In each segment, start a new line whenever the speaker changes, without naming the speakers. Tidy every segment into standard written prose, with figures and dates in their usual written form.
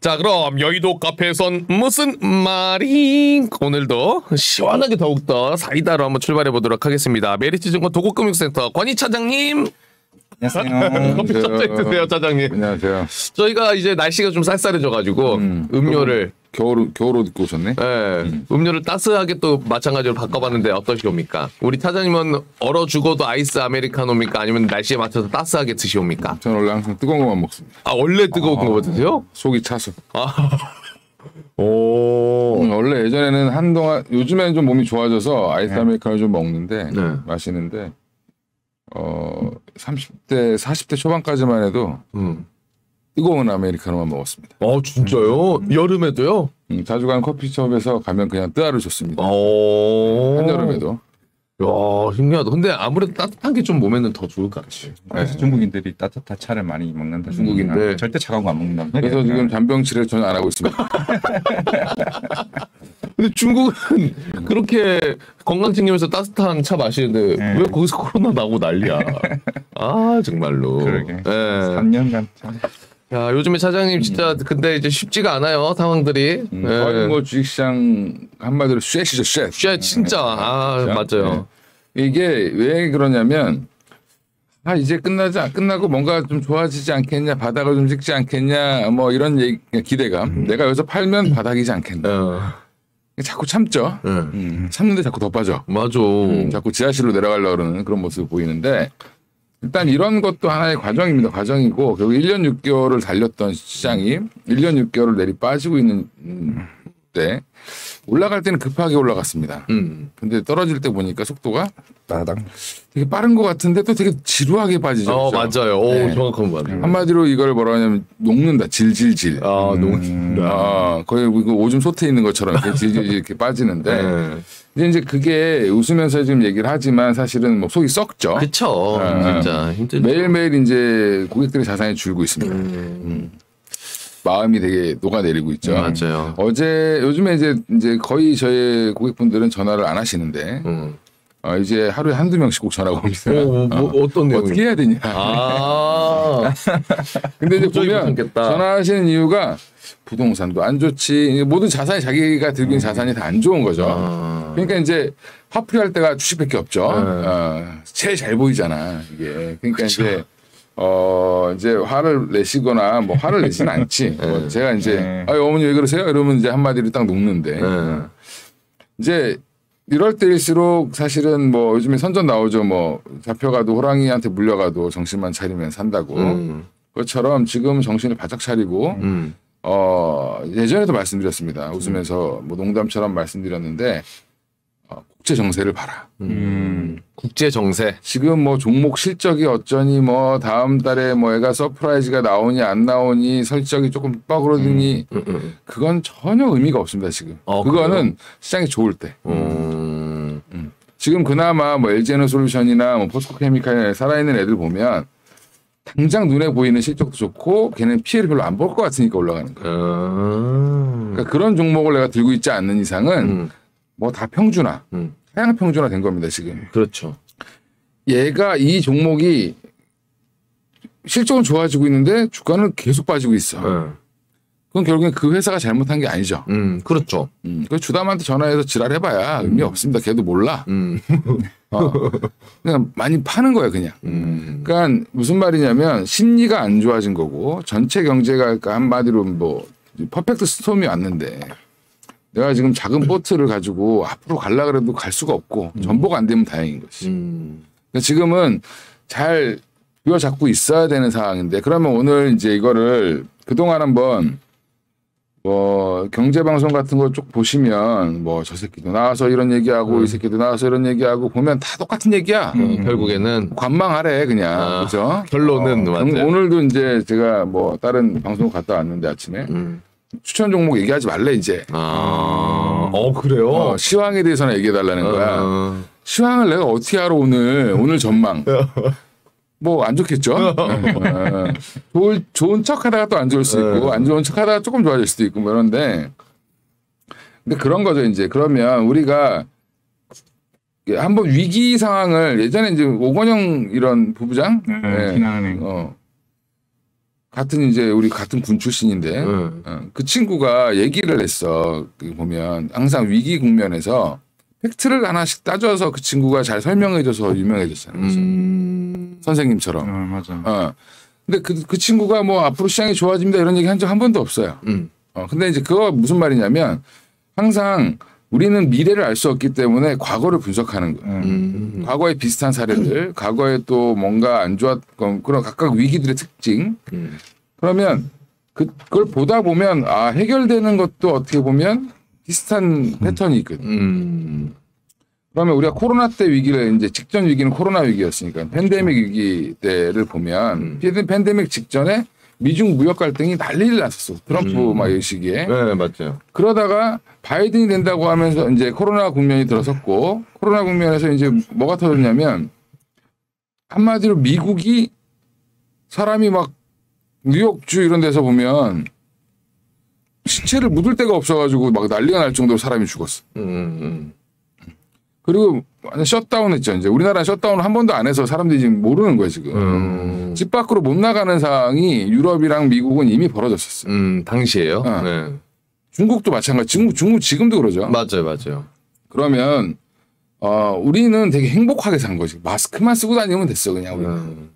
자, 그럼 여의도 카페에선 무슨 말이? 오늘도 시원하게 더욱더 사이다로 한번 출발해 보도록 하겠습니다. 메리츠증권 도곡금융센터 권희 차장님.
안녕하세요.
커피 섭취해 드세요, 차장님.
안녕하세요.
저희가 이제 날씨가 좀 쌀쌀해져가지고 음료를
겨울옷 입고 오셨네.
음료를 따스하게 또 마찬가지로 바꿔봤는데 어떠시옵니까? 우리 차장님은 얼어 죽어도 아이스 아메리카노입니까? 아니면 날씨에 맞춰서 따스하게 드시옵니까?
저는 원래 항상 뜨거운 것만 먹습니다.
아, 원래 뜨거운 거 드세요?
속이 차서.
오.
원래 예전에는 한동안 요즘에는 좀 몸이 좋아져서 아이스 아메리카노 좀 먹는데 마시는데 30대 40대 초반까지만 해도 뜨거운 아메리카노만 먹었습니다.
진짜요? 여름에도요?
자주 가는 커피숍에서 가면 그냥 뜨아를 줬습니다. 한여름에도.
야, 신기하다. 근데 아무래도 따뜻한 게 좀 몸에는 더 좋을 것 같지.
그래서 중국인들이 따뜻한 차를 많이 먹는다.
중국인들.
절대 차가운 거 안 먹는다.
그래서 지금 잔병치레 전혀 안 하고 있습니다.
근데 중국은 그렇게 건강 챙기면서 따뜻한 차 마시는데 왜 거기서 코로나 나고 난리야. 아, 정말로.
그러게.
3년간
참.
야, 요즘에 차장님 진짜 근데 이제 쉽지가 않아요, 상황들이.
거의 뭐 주식시장 한마디로 쉐시죠, 쉐.
쉐 진짜. 맞아요.
이게 왜 그러냐면 이제 끝나고 뭔가 좀 좋아지지 않겠냐, 바닥을 좀 찍지 않겠냐, 뭐 이런 기대감. 내가 여기서 팔면 바닥이지 않겠나. 자꾸 참죠. 참는데 자꾸 더 빠져.
맞아.
자꾸 지하실로 내려가려고 그러는 그런 모습을 보이는데 일단 이런 것도 하나의 과정입니다. 과정이고 결국 1년 6개월을 달렸던 시장이 1년 6개월을 내리 빠지고 있는 때 올라갈 때는 급하게 올라갔습니다. 근데 떨어질 때 보니까 속도가 되게 빠른 것 같은데 또 되게 지루하게 빠지죠.
맞아요. 정확한 거 같아요.
한마디로 이걸 뭐라 하냐면 녹는다. 질질질.
녹는다.
거의 오줌 솥에 있는 것처럼 이렇게 질질 이렇게 빠지는데 이제 그게 웃으면서 지금 얘기를 하지만 사실은 뭐 속이 썩죠.
그쵸. 진짜 힘들죠.
매일매일 이제 고객들의 자산이 줄고 있습니다. 마음이 되게 녹아내리고 있죠.
맞아요.
요즘에 이제 거의 저희 고객분들은 전화를 안 하시는데 이제 하루에 한두 명씩 꼭 전화가 옵니다.
어떤 내용?
어떻게 해야 되냐. 근데 이제 보면 전화하시는 이유가 부동산도 안 좋지. 모든 자산이 자기가 들고 있는 자산이 다 안 좋은 거죠. 그러니까 이제 화풀이할 때가 주식밖에 없죠. 제일 잘 보이잖아 이게. 그러니까 이제 화를 내시거나 뭐 화를 내지는 않지. 뭐 제가 이제 어머니 왜 그러세요? 이러면 이제 한마디로 딱 녹는데 이제 이럴 때일수록 사실은 뭐 요즘에 선전 나오죠. 뭐 잡혀가도 호랑이한테 물려가도 정신만 차리면 산다고. 그것처럼 지금 정신을 바짝 차리고 예전에도 말씀드렸습니다. 웃으면서 뭐 농담처럼 말씀드렸는데 국제 정세를 봐라.
국제 정세.
지금 뭐 종목 실적이 어쩌니 뭐 다음 달에 뭐 애가 서프라이즈가 나오니 안 나오니 설적이 조금 뻐그러드니 그건 전혀 의미가 없습니다. 지금. 그거는
그래요?
시장이 좋을 때. 지금 그나마 뭐 LG에너솔루션이나 뭐 포스코케미칼 살아있는 애들 보면 당장 눈에 보이는 실적도 좋고 걔는 피해를 별로 안 볼 것 같으니까 올라가는 거예요. 그러니까 그런 종목을 내가 들고 있지 않는 이상은 뭐 다 평준화, 하향 평준화 된 겁니다 지금.
그렇죠.
얘가 이 종목이 실적은 좋아지고 있는데 주가는 계속 빠지고 있어. 그건 결국엔 그 회사가 잘못한 게 아니죠.
그렇죠.
그 주담한테 전화해서 지랄해봐야 의미 없습니다. 걔도 몰라. 그냥 많이 파는 거야 그냥. 그러니까 무슨 말이냐면 심리가 안 좋아진 거고 전체 경제가 그러니까 한마디로 뭐 퍼펙트 스톰이 왔는데 내가 지금 작은 보트를 가지고 앞으로 가려고 해도 갈 수가 없고 전복 안 되면 다행인 거지. 그러니까 지금은 잘 부여잡고 있어야 되는 상황인데 그러면 오늘 이제 이거를 그동안 한번 뭐 경제방송 같은 거 쭉 보시면 뭐 저 새끼도 나와서 이런 얘기하고 이 새끼도 나와서 이런 얘기하고 보면 다 똑같은 얘기야.
결국에는
관망하래 그냥. 그죠?
결론은 맞아요.
오늘도 이제 제가 뭐 다른 방송 갔다 왔는데 아침에 추천 종목 얘기하지 말래 이제.
그래요?
시황에 대해서는 얘기해달라는 거야. 시황을 내가 어떻게 알아 오늘 전망. 뭐 안 좋겠죠. 좋은 척하다가 또 안 좋을 수 있고 안 좋은 척하다가 조금 좋아질 수도 있고 뭐 이런데 근데 그런 거죠 이제. 그러면 우리가 한번 위기 상황을 예전에 이제 오건영 이런 부부장
신한은행
같은 이제 우리 같은 군 출신인데 그 친구가 얘기를 했어. 보면 항상 위기 국면에서 팩트를 하나씩 따져서 그 친구가 잘 설명해줘서 유명해졌어요. 선생님처럼.
맞아.
근데 그 친구가 뭐 앞으로 시장이 좋아집니다 이런 얘기 한 적 한 번도 없어요. 근데 이제 그거 무슨 말이냐면 항상 우리는 미래를 알 수 없기 때문에 과거를 분석하는 거예요. 과거의 비슷한 사례들, 과거에 또 뭔가 안 좋았던 그런 각각 위기들의 특징. 그러면 그걸 보다 보면 아 해결되는 것도 어떻게 보면 비슷한 패턴이 있거든. 그러면 우리가 코로나 때 위기를 이제 직전 위기는 코로나 위기였으니까 팬데믹 위기 때를 보면 팬데믹 직전에 미중 무역 갈등이 난리를 났었어. 트럼프 막 이 시기에.
네, 맞죠.
그러다가 바이든이 된다고 하면서 이제 코로나 국면이 들어섰고 코로나 국면에서 이제 뭐가 터졌냐면 한마디로 미국이 사람이 막 뉴욕주 이런 데서 보면 시체를 묻을 데가 없어가지고 막 난리가 날 정도로 사람이 죽었어. 그리고 완전 셧다운했죠. 이제 우리나라 셧다운을 한 번도 안 해서 사람들이 지금 모르는 거예요 지금. 집 밖으로 못 나가는 상황이 유럽이랑 미국은 이미 벌어졌었어요.
당시에요. 네.
중국도 마찬가지. 중국 지금도 그러죠.
맞아요.
그러면 우리는 되게 행복하게 산 거지. 마스크만 쓰고 다니면 됐어 그냥. 우리는.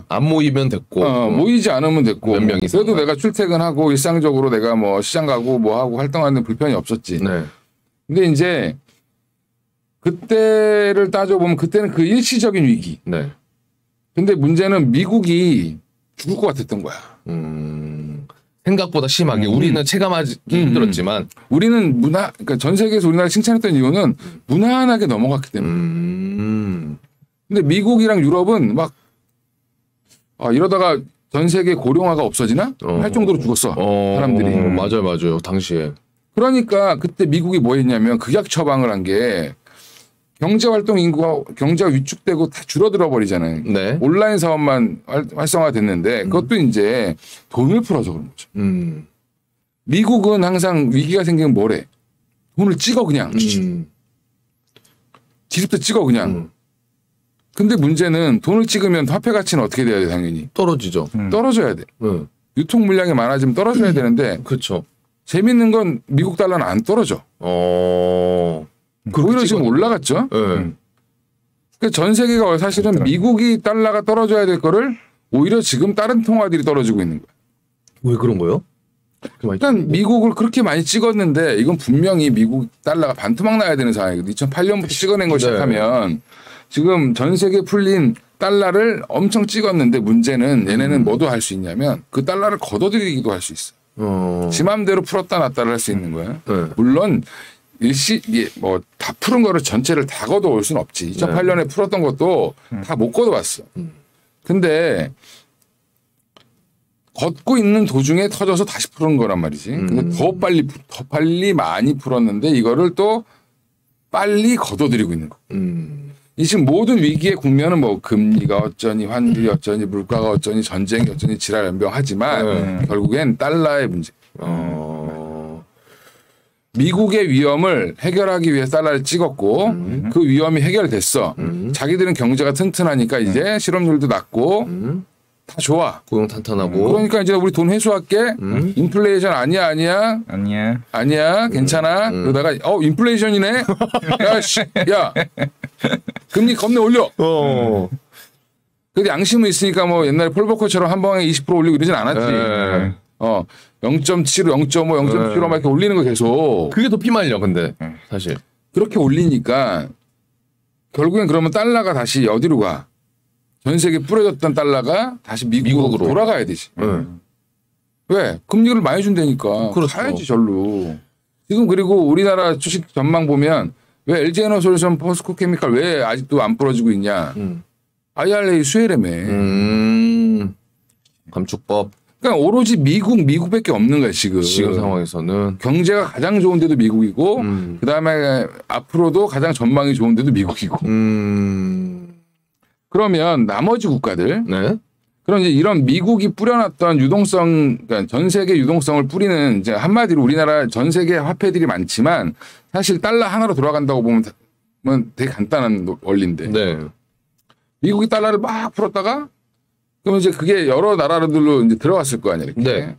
안 모이면 됐고.
모이지 않으면 됐고.
몇 명이서.
그래도 내가 출퇴근하고 일상적으로 내가 뭐 시장 가고 뭐 하고 활동하는 불편이 없었지.
네.
근데 이제 그때를 따져보면 그때는 그 일시적인 위기.
네.
근데 문제는 미국이 죽을 것 같았던 거야.
생각보다 심하게 우리는 체감하기 힘들었지만
우리는 그러니까 전 세계에서 우리나라 칭찬했던 이유는 무난하게 넘어갔기 때문에. 근데 미국이랑 유럽은 막 이러다가 전 세계 고령화가 없어지나 할 정도로 죽었어 사람들이.
맞아요. 당시에.
그러니까 그때 미국이 뭐 했냐면 극약 처방을 한 게 경제활동 인구가 경제가 위축되고 다 줄어들어 버리잖아요.
네.
온라인 사업만 활성화됐는데 그것도 이제 돈을 풀어서 그런 거죠. 미국은 항상 위기가 생기면 뭐래? 돈을 찍어 그냥. 지집도 찍어 그냥. 근데 문제는 돈을 찍으면 화폐 가치는 어떻게 돼야 돼 당연히?
떨어지죠.
떨어져야 돼. 유통 물량이 많아지면 떨어져야 되는데
그렇죠.
재밌는 건 미국 달러는 안 떨어져. 오히려 지금 올라갔죠.
네.
그러니까 전 세계가 사실은 미국이 달러가 떨어져야 될 거를 오히려 지금 다른 통화들이 떨어지고 있는 거야.
왜 그런 거요?
그러니까 미국을 그렇게 많이 찍었는데 이건 분명히 미국 달러가 반토막 나야 되는 상황이거든요. 2008년부터 찍어낸 걸 시작하면 지금 전 세계 풀린 달러를 엄청 찍었는데 문제는 얘네는 뭐도 할 수 있냐면 그 달러를 걷어들이기도 할 수 있어. 지 맘대로 풀었다 놨다를 할 수 있는 거야. 물론 다 푸른 거를 전체를 다 걷어올 수는 없지. 2008년에 풀었던 것도 다 못 걷어왔어. 근데 걷고 있는 도중에 터져서 다시 푸른 거란 말이지. 근데 더 빨리 많이 풀었는데 이거를 또 빨리 걷어들이고 있는 거. 이 지금 모든 위기의 국면은 뭐 금리가 어쩌니 환율이 어쩌니 물가가 어쩌니 전쟁이 어쩌니 지랄연병하지만 결국엔 달러의 문제. 미국의 위험을 해결하기 위해 달러를 찍었고 그 위험이 해결됐어. 자기들은 경제가 튼튼하니까 이제 실업률도 낮고 다 좋아.
고용 탄탄하고.
그러니까 이제 우리 돈 회수할게. 인플레이션 아니야. 괜찮아. 그러다가 인플레이션이네. 야 금리 겁내 올려. 근데 양심은 있으니까 뭐 옛날에 폴버커처럼 한 방에 20% 올리고 이러진 않았지. 0.7, 0.5, 0.75 막 이렇게 올리는 거 계속.
그게 더 피말려 근데 사실.
그렇게 올리니까 결국엔 그러면 달러가 다시 어디로 가? 전 세계 뿌려졌던 달러가 다시 미국으로 돌아가야 되지. 왜? 금리를 많이 준다니까.
그렇죠.
가야지 절로. 지금 그리고 우리나라 주식 전망 보면 왜 LG에너솔루션, 포스코케미칼 왜 아직도 안 부러지고 있냐. IRA 수혜라며.
감축법.
그러니까 오로지 미국밖에 없는 거야 지금.
지금 상황에서는.
경제가 가장 좋은 데도 미국이고 그다음에 앞으로도 가장 전망이 좋은 데도 미국이고. 그러면 나머지 국가들.
네.
그럼 이제 이런 미국이 뿌려놨던 유동성, 그러니까 전 세계 유동성을 뿌리는 이제 한마디로 우리나라 전 세계 화폐들이 많지만 사실 달러 하나로 돌아간다고 보면 되게 간단한 원리인데.
네.
미국이 달러를 막 풀었다가 그럼 이제 그게 여러 나라들로 이제 들어갔을 거 아니야. 이렇게.
네.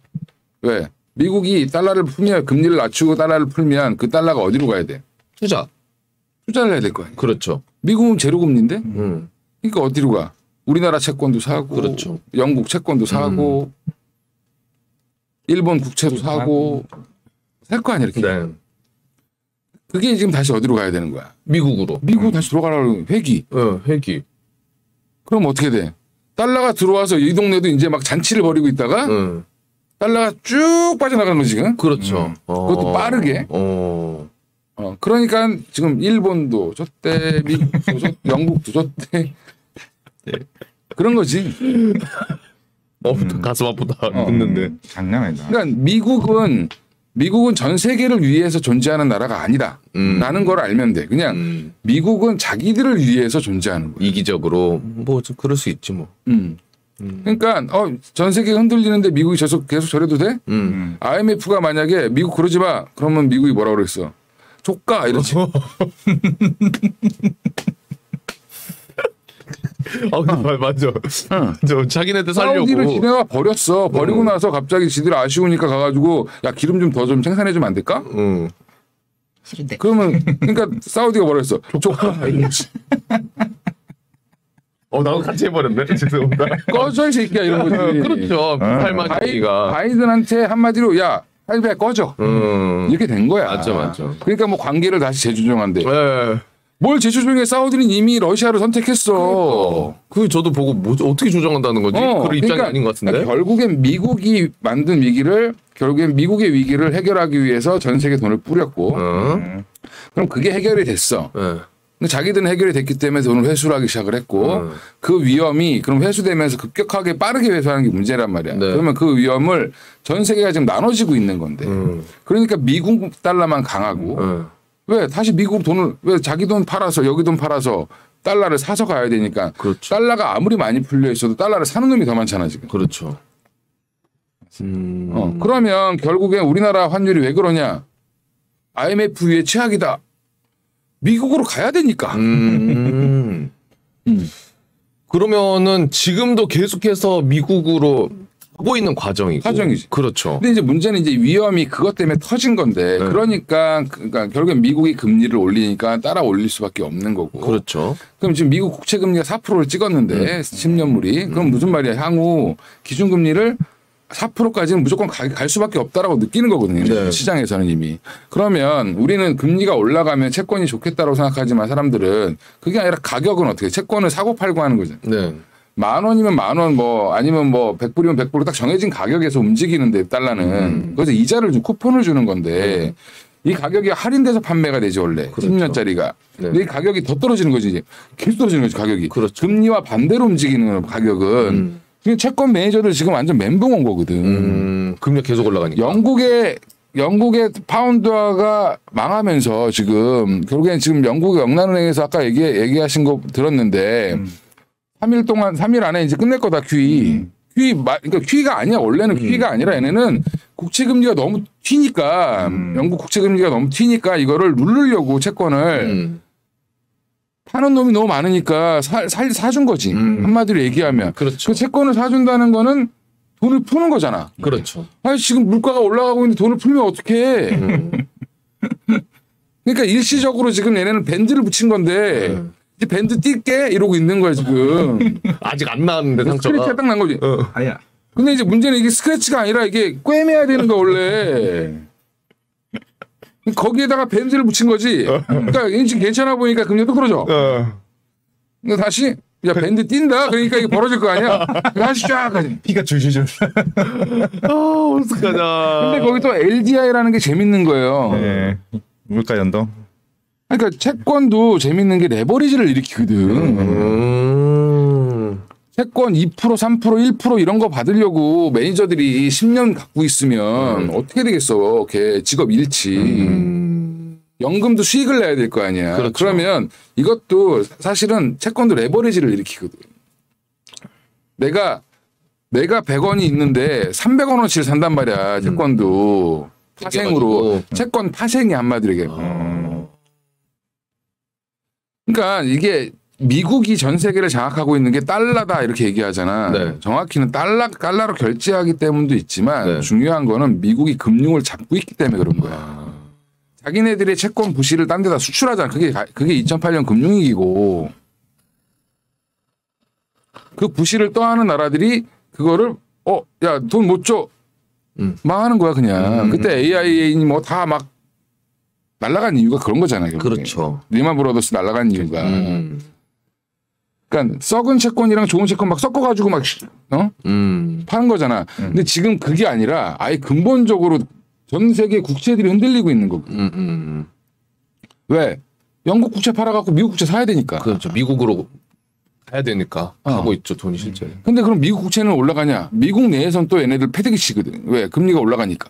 왜? 미국이 달러를 풀면 금리를 낮추고 달러를 풀면 그 달러가 어디로 가야 돼? 투자를 해야 될 거 아니야.
그렇죠.
미국은 제로금리인데? 그러니까 어디로 가? 우리나라 채권도 사고,
그렇죠.
영국 채권도 사고, 일본 국채도 사고, 살 거 아니야, 이렇게.
네.
그게 지금 다시 어디로 가야 되는 거야?
미국으로.
미국 다시 돌아가라고 회기.
회기.
그럼 어떻게 돼? 달러가 들어와서 이 동네도 이제 막 잔치를 벌이고 있다가 달러가 쭉 빠져나가는 거지, 지금.
그렇죠.
그것도 빠르게. 그러니까 지금 일본도 줬대, 미국도 줬대, 영국도 줬대. 그런 거지.
가슴 아프다. 듣는데.
장난 아니다.
그러니까 미국은 전 세계를 위해서 존재하는 나라가 아니다. 라는 걸 알면 돼. 그냥 미국은 자기들을 위해서 존재하는 거야.
이기적으로 뭐 좀 그럴 수 있지 뭐.
그러니까 전 세계가 흔들리는데 미국이 계속 저래도 돼? IMF가 만약에 미국 그러지 마. 그러면 미국이 뭐라고 그랬어? 조까 이러지.
맞아. 저 자기네들 살려고.
사우디를 지네가 버렸어. 버리고 나서 갑자기 지들 아쉬우니까 가가지고 야 기름 좀 더 좀 생산해주면 안 될까?
싫은데.
그러면 그러니까 사우디가 뭐라 했어? 조까.
나도 같이 해버렸네. 죄송합니다.
꺼져 이 새끼야 이런 거지.
그렇죠. 할머니가.
바이든한테 한마디로 야 할배 꺼져. 이렇게 된 거야.
맞죠.
그러니까 뭐 관계를 다시 재조정한대.
네.
뭘 재조정해? 사우디는 이미 러시아를 선택했어.
그 저도 보고 뭐 어떻게 조정한다는 거지? 그런 입장이 아닌 것 같은데.
그러니까 결국엔 미국이 만든 위기를 결국엔 미국의 위기를 해결하기 위해서 전 세계 돈을 뿌렸고 그럼 그게 해결이 됐어. 근데 자기들은 해결이 됐기 때문에 돈을 회수를 하기 시작을 했고 그 위험이 그럼 회수되면서 급격하게 빠르게 회수하는 게 문제란 말이야.
네.
그러면 그 위험을 전 세계가 지금 나눠지고 있는 건데 그러니까 미국 달러만 강하고 왜 다시 미국 돈을 왜 자기 돈 팔아서 여기 돈 팔아서 달러를 사서 가야 되니까
그렇죠.
달러가 아무리 많이 풀려 있어도 달러를 사는 놈이 더 많잖아 지금.
그렇죠.
그러면 결국엔 우리나라 환율이 왜 그러냐? IMF 위에 최악이다. 미국으로 가야 되니까.
그러면은 지금도 계속해서 미국으로 하고 있는 과정이고.
과정이지.
그렇죠.
근데 이제 문제는 이제 위험이 그것 때문에 터진 건데 그러니까 결국엔 미국이 금리를 올리니까 따라 올릴 수밖에 없는 거고.
그렇죠.
그럼 지금 미국 국채 금리가 4%를 찍었는데 10년물이 그럼 무슨 말이야? 향후 기준금리를 4%까지는 무조건 갈 수밖에 없다라고 느끼는 거거든요.
네.
시장에서는 이미. 그러면 우리는 금리가 올라가면 채권이 좋겠다고 생각하지만 사람들은 그게 아니라 가격은 어떻게 채권을 사고 팔고 하는 거죠.
네.
10,000원이면 10,000원 뭐 아니면 뭐 100불이면 100불 딱 정해진 가격에서 움직이는데 달러는 그래서 이자를 주 쿠폰을 주는 건데 이 가격이 할인돼서 판매가 되지 원래
그렇죠.
10년짜리가.
네.
근데 이 가격이 더 떨어지는 거지 이제. 계속 떨어지는 거지 가격이.
그렇죠.
금리와 반대로 움직이는 가격은 채권 매니저들 지금 완전 멘붕 온 거거든.
금리 계속 올라가니까.
영국의 파운드화가 망하면서 지금 결국엔 지금 영국의 영란은행에서 아까 얘기하신 거 들었는데 3일 안에 이제 끝낼 거다 QE. 그러니까 QE가 아니야. 원래는 QE가 아니라 얘네는 국채 금리가 너무 튀니까 영국 국채 금리가 너무 튀니까 이거를 누르려고 채권을 파는 놈이 너무 많으니까 사준 거지. 한마디로 얘기하면.
그렇죠.
그 채권을 사준다는 거는 돈을 푸는 거잖아.
그렇죠.
아니 지금 물가가 올라가고 있는데 돈을 풀면 어떡해. 그러니까 일시적으로 지금 얘네는 밴드를 붙인 건데 이제 밴드 뛸게 이러고 있는 거야 지금.
아직 안 나왔는데 상처가.
스크래치가 딱 난 거지.
아야.
근데 이제 문제는 이게 스크래치가 아니라 이게 꿰매야 되는 거 원래. 거기에다가 밴드를 붙인 거지. 그러니까 지금 괜찮아 보니까 금리 또 떨어져. 그러니까 다시 야 밴드 뛴다. 그러니까 이게 벌어질 거 아니야. 다시 쫙 가지.
피가 줄줄줄.
어떡하냐.
근데 거기 또 LDI라는 게 재밌는 거예요.
네. 물가 연동.
그러니까 채권도 재밌는 게 레버리지를 일으키거든. 채권 2%, 3%, 1% 이런 거 받으려고 매니저들이 10년 갖고 있으면 어떻게 되겠어? 걔 직업 잃지. 연금도 수익을 내야 될 거 아니야.
그렇죠.
그러면 이것도 사실은 채권도 레버리지를 일으키거든. 내가 100원이 있는데 300원어치를 산단 말이야. 채권도. 파생으로. 채권 파생이 한마디로 얘기해. 그러니까 이게 미국이 전 세계를 장악하고 있는 게 달러다 이렇게 얘기하잖아.
네.
정확히는 달러로 결제하기 때문도 있지만
네.
중요한 거는 미국이 금융을 잡고 있기 때문에 그런 거야. 자기네들의 채권 부실을 딴 데다 수출하잖아. 그게 2008년 금융위기고 그 부실을 떠하는 나라들이 그거를 야, 돈 못 줘. 망하는 거야 그냥. 그때 AIA니 뭐 다 막 날아간 이유가 그런 거잖아요.
그렇죠.
리만 브라더스 날아간 이유가. 그러니까 썩은 채권이랑 좋은 채권 막 섞어가지고 막 파는 거잖아. 근데 지금 그게 아니라 아예 근본적으로 전 세계 국채들이 흔들리고 있는 거고. 왜? 영국 국채 팔아갖고 미국 국채 사야 되니까.
그렇죠. 미국으로 가야 되니까 가고 있죠. 돈이 실제.
근데 그럼 미국 국채는 올라가냐? 미국 내에선 또 얘네들 패대기 치거든. 왜? 금리가 올라가니까.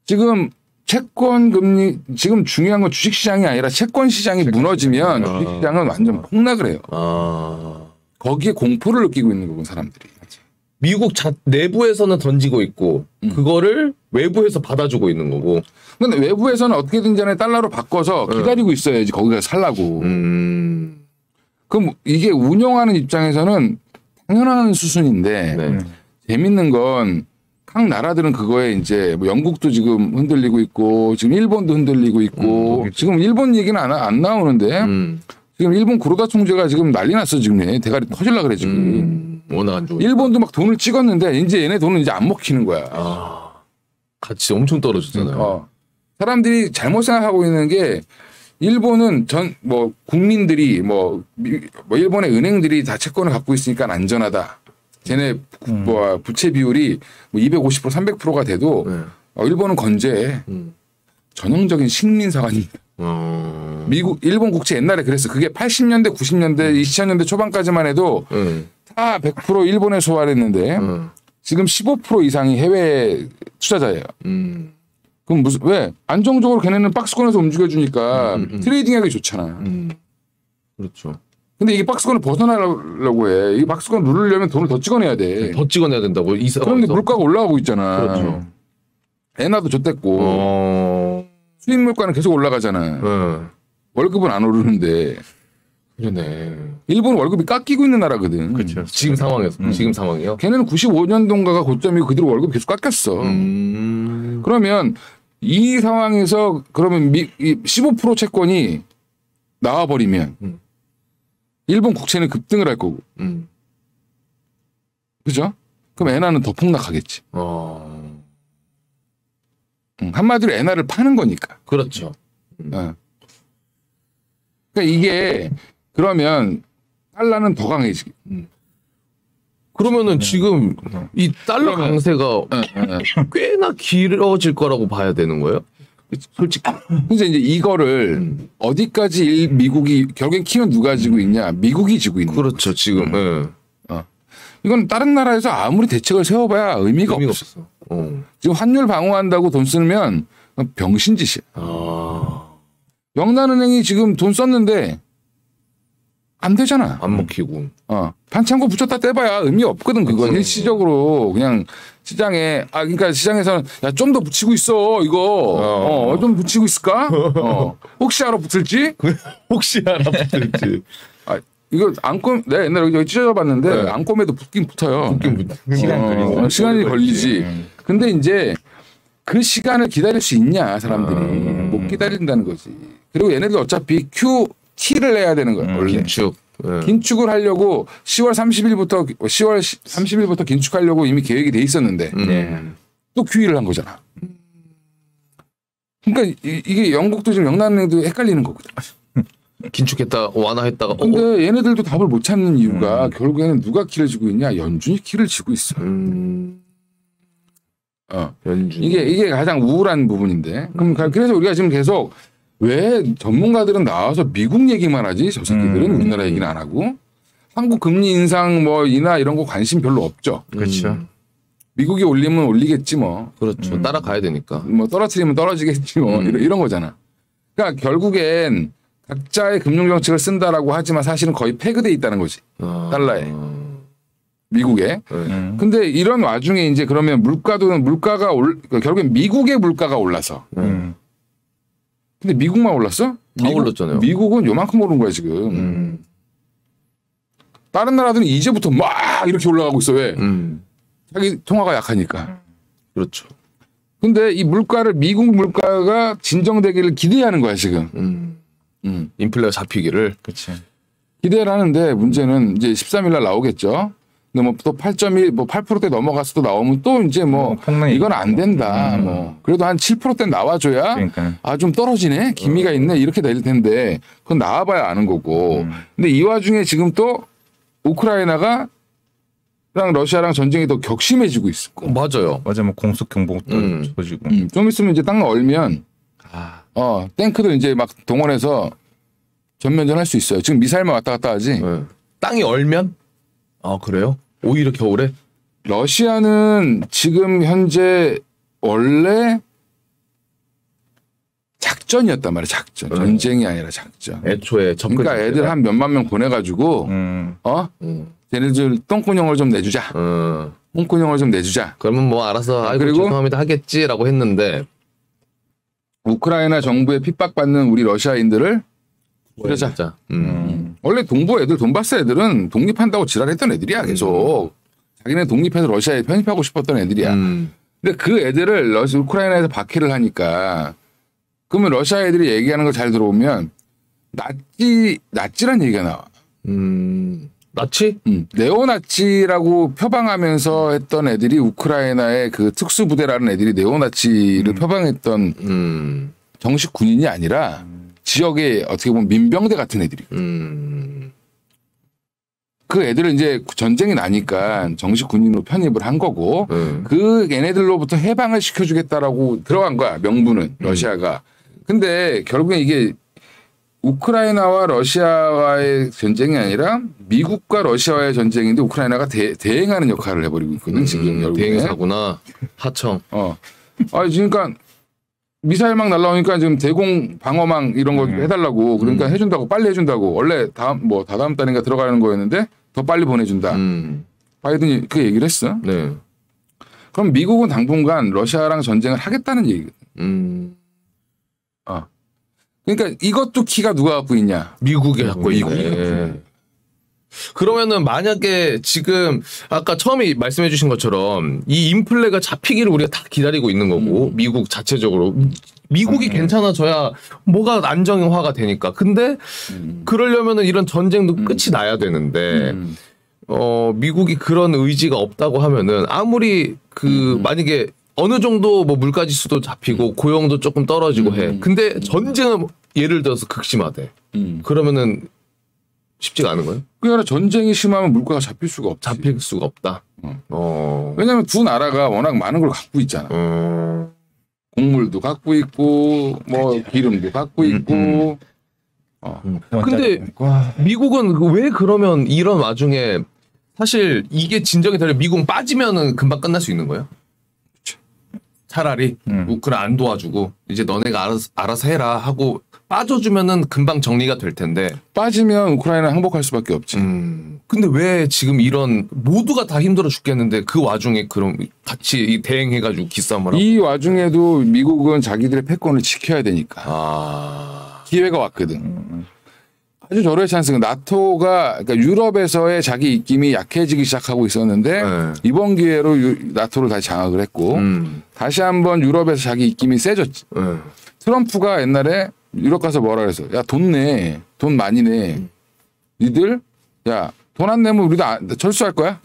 지금 채권 금리 지금 중요한 건 주식 시장이 아니라 채권 시장이 무너지면 주식 시장은 완전 폭락을 해요. 거기에 공포를 느끼고 있는 거고 사람들이.
미국 내부에서는 던지고 있고 그거를 외부에서 받아주고 있는 거고.
근데 외부에서는 어떻게든지 간에 달러로 바꿔서 기다리고 있어야지 거기가 살라고. 그럼 이게 운영하는 입장에서는 당연한 수순인데
네.
재밌는 건 각 나라들은 그거에 이제 뭐 영국도 지금 흔들리고 있고 지금 일본도 흔들리고 있고 지금 일본 얘기는 안 나오는데 지금 일본 구로다 총재가 지금 난리 났어 지금 대가리 터질라 그래 지금.
워낙 안 좋은.
일본도 막 돈을 찍었는데 이제 얘네 돈은 이제 안 먹히는 거야.
가치 엄청 떨어졌잖아요.
사람들이 잘못 생각하고 있는 게 일본은 뭐 국민들이 뭐 일본의 은행들이 다 채권을 갖고 있으니까 안전하다. 쟤네 뭐 부채 비율이 뭐 250% 300%가 돼도 일본은 건재해. 전형적인 식민사관입니다. 일본 국채 옛날에 그랬어. 그게 80년대, 90년대, 2000년대 초반까지만 해도 다 100% 일본에 소화했는데 지금 15% 이상이 해외 투자자예요. 그럼 왜? 안정적으로 걔네는 박스권에서 움직여주니까 트레이딩하기 좋잖아.
그렇죠.
근데 이게 박스권을 벗어나려고 해. 이 박스권 누르려면 돈을 더 찍어내야 돼.
더 찍어내야 된다고 이 상황에서.
그런데 물가가 올라가고 있잖아.
그렇죠.
엔화도 좋댔고 수입 물가는 계속 올라가잖아. 월급은 안 오르는데.
그러네.
일본 월급이 깎이고 있는 나라거든.
그렇죠. 지금 상황에서 지금 상황이요.
걔네는 95년도인가가 고점이고 그대로 월급 계속 깎였어. 그러면 이 상황에서 그러면 15% 채권이 나와버리면 일본 국채는 급등을 할 거고. 그죠? 그럼 엔화는 더 폭락하겠지. 한마디로 엔화를 파는 거니까.
그렇죠.
그러니까 이게 그러면 달러는 더 강해지고.
그러면은 지금 이 달러 강세가 꽤나 길어질 거라고 봐야 되는 거예요? 솔직히.
그래서 이제 이거를 어디까지 미국이 결국엔 키는 누가 지고 있냐? 미국이 지고 있는.
그렇죠. 지금.
이건 다른 나라에서 아무리 대책을 세워봐야 의미가 없어. 지금 환율 방어한다고 돈 쓰면 병신짓이야. 영란은행이 지금 돈 썼는데 안 되잖아.
안 먹히고.
반창고 붙였다 떼봐야 의미 없거든. 그건 일시적으로 그냥 시장에 그러니까 시장에서는 야 좀 더 붙이고 있어 이거 좀 붙이고 있을까? 혹시 알아 붙을지?
혹시 알아 붙을지.
이거 안꼼 내가 옛날에 여기 찢어봤는데 안꼼에도 붙긴 붙어요. 시간이 걸리지. 근데 이제 그 시간을 기다릴 수 있냐 사람들이 못 기다린다는 거지. 그리고 얘네들 어차피 T를 내야 되는 거야. 원래. 긴축을 하려고 10월 30일부터 긴축하려고 이미 계획이 돼 있었는데 또 QE를 한 거잖아. 그러니까 이게 영국도 지금 영란은행도 헷갈리는 거거든.
긴축했다 완화했다가.
근데 얘네들도 답을 못 찾는 이유가 결국에는 누가 키를 쥐고 있냐? 연준이 키를 쥐고 있어.
연준.
이게 가장 우울한 부분인데. 그래서 우리가 지금 계속 왜 전문가들은 나와서 미국 얘기만 하지? 저 새끼들은 우리나라 얘기는 안 하고. 한국 금리 인상 뭐 인하 이런 거 관심 별로 없죠.
그렇죠.
미국이 올리면 올리겠지 뭐.
그렇죠. 따라가야 되니까.
뭐 떨어뜨리면 떨어지겠지 뭐. 이런 거잖아. 그러니까 결국엔 각자의 금융 정책을 쓴다라고 하지만 사실은 거의 패그돼 있다는 거지. 달러에. 미국에. 근데 이런 와중에 이제 그러면 결국엔 미국의 물가가 올라서. 근데 미국만 올랐어?
다 올랐잖아요.
미국은 요만큼 오른 거야 지금. 다른 나라들은 이제부터 막 이렇게 올라가고 있어. 왜? 자기 통화가 약하니까.
그렇죠.
근데 이 물가를 미국 물가가 진정되기를 기대하는 거야 지금.
인플레가 잡히기를.
그렇지.
기대를 하는데 문제는 이제 13일 날 나오겠죠. 근데 뭐 또 8.1, 뭐 8%대 넘어가서 또 나오면 또 이제 뭐 이건 안 된다. 뭐 그래도 한 7%대 나와줘야
그러니까.
아 좀 떨어지네, 기미가 있네 이렇게 될 텐데 그건 나와봐야 아는 거고. 근데 이 와중에 지금 또 우크라이나가 랑 러시아랑 전쟁이 더 격심해지고 있어.
맞아요.
맞아, 뭐 공습 경보도 터지고.
좀 있으면 이제 땅 얼면 탱크도 이제 막 동원해서 전면전 할 수 있어요. 지금 미사일만 왔다 갔다 하지.
네. 땅이 얼면? 아 그래요? 오히려 겨울에?
러시아는 지금 현재 원래 작전이었단 말이야. 작전. 전쟁이 아니라 작전.
애초에 접근.
그러니까 애들 한 몇만 명 보내가지고 쟤네들 똥구녕을 좀 내주자. 똥구녕을 좀 내주자.
그러면 뭐 알아서 아이고
그리고
죄송합니다 하겠지라고 했는데
우크라이나 정부에 핍박받는 우리 러시아인들을 그러자.
진짜.
원래 동부 애들, 돈바스 애들은 독립한다고 지랄했던 애들이야. 계속. 자기네 독립해서 러시아에 편입하고 싶었던 애들이야. 근데 그 애들을 우크라이나에서 박해를 하니까 그러면 러시아 애들이 얘기하는 걸 잘 들어보면 나치란 얘기가 나와.
나치?
네오나치라고 표방하면서 했던 애들이 우크라이나의 그 특수부대라는 애들이 네오나치를 표방했던 정식 군인이 아니라 지역의 어떻게 보면 민병대 같은 애들이. 그 애들을 이제 전쟁이 나니까 정식 군인으로 편입을 한 거고 그 얘네들로부터 해방을 시켜주겠다라고 들어간 거야. 명분은 러시아가. 근데 결국엔 이게 우크라이나와 러시아와의 전쟁이 아니라 미국과 러시아와의 전쟁인데 우크라이나가 대행하는 역할을 해버리고 있거든 지금 결국에.
대행사구나. 하청.
그러니까 미사일 막 날라오니까 지금 대공 방어망 이런 거 해달라고 그러니까 해준다고 빨리 해준다고 원래 다다음 달인가 들어가는 거였는데 더 빨리 보내준다. 바이든이 그 얘기를 했어.
네.
그럼 미국은 당분간 러시아랑 전쟁을 하겠다는 얘기거든. 그러니까 이것도 키가 누가 갖고 있냐?
미국이 갖고 있네. 그러면은 만약에 지금 아까 처음에 말씀해 주신 것처럼 이 인플레가 잡히기를 우리가 다 기다리고 있는 거고 미국 자체적으로 미국이 괜찮아져야 뭐가 안정화가 되니까. 근데 그러려면은 이런 전쟁도 끝이 나야 되는데 미국이 그런 의지가 없다고 하면은 아무리 만약에 어느 정도 뭐 물가 지수도 잡히고 고용도 조금 떨어지고 해. 근데 전쟁은 예를 들어서 극심하대. 그러면은 쉽지가 않은 거예요?
그게 아니라 전쟁이 심하면 물가가 잡힐 수가 없지.
잡힐 수가 없다.
왜냐하면 두 나라가 워낙 많은 걸 갖고 있잖아. 곡물도 갖고 있고 뭐 기름도 갖고 있고.
근데 미국은 왜 그러면 이런 와중에 사실 이게 진정이 되려 미국은 빠지면은 금방 끝날 수 있는 거예요? 차라리 우크라이나 안 도와주고 이제 너네가 알아서 해라 하고 빠져주면은 금방 정리가 될 텐데
빠지면 우크라이나 항복할 수밖에 없지.
근데 왜 지금 이런 모두가 다 힘들어 죽겠는데 그 와중에 그럼 같이 대행해가지고 기싸움을 하고
이 와중에도 미국은 자기들의 패권을 지켜야 되니까 기회가 왔거든. 아주 절호의 찬스가 나토가 그러니까 유럽에서의 자기 입김이 약해지기 시작하고 있었는데 이번 기회로 나토를 다시 장악을 했고 다시 한번 유럽에서 자기 입김이 세졌지. 트럼프가 옛날에 유럽 가서 뭐라 그랬어? 야, 돈 내. 돈 많이 내. 니들 야, 돈 안 내면 우리도 철수할 거야?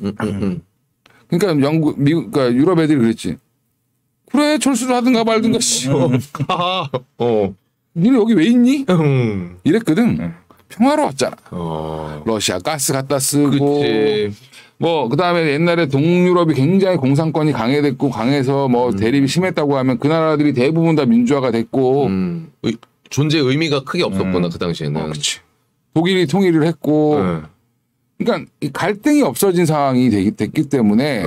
그러니까 미국, 그러니까 유럽 애들이 그랬지. 그래, 철수를 하든가 말든가. 니네 여기 왜 있니? 이랬거든. 평화로웠잖아. 러시아 가스 갖다 쓰고. 그치. 뭐 그다음에 옛날에 동유럽이 굉장히 공산권이 강해서 뭐 대립이 심했다고 하면 그 나라들이 대부분 다 민주화가 됐고
존재 의미가 크게 없었구나 그 당시에는.
그렇지. 독일이 통일을 했고 그러니까 갈등이 없어진 상황이 됐기 때문에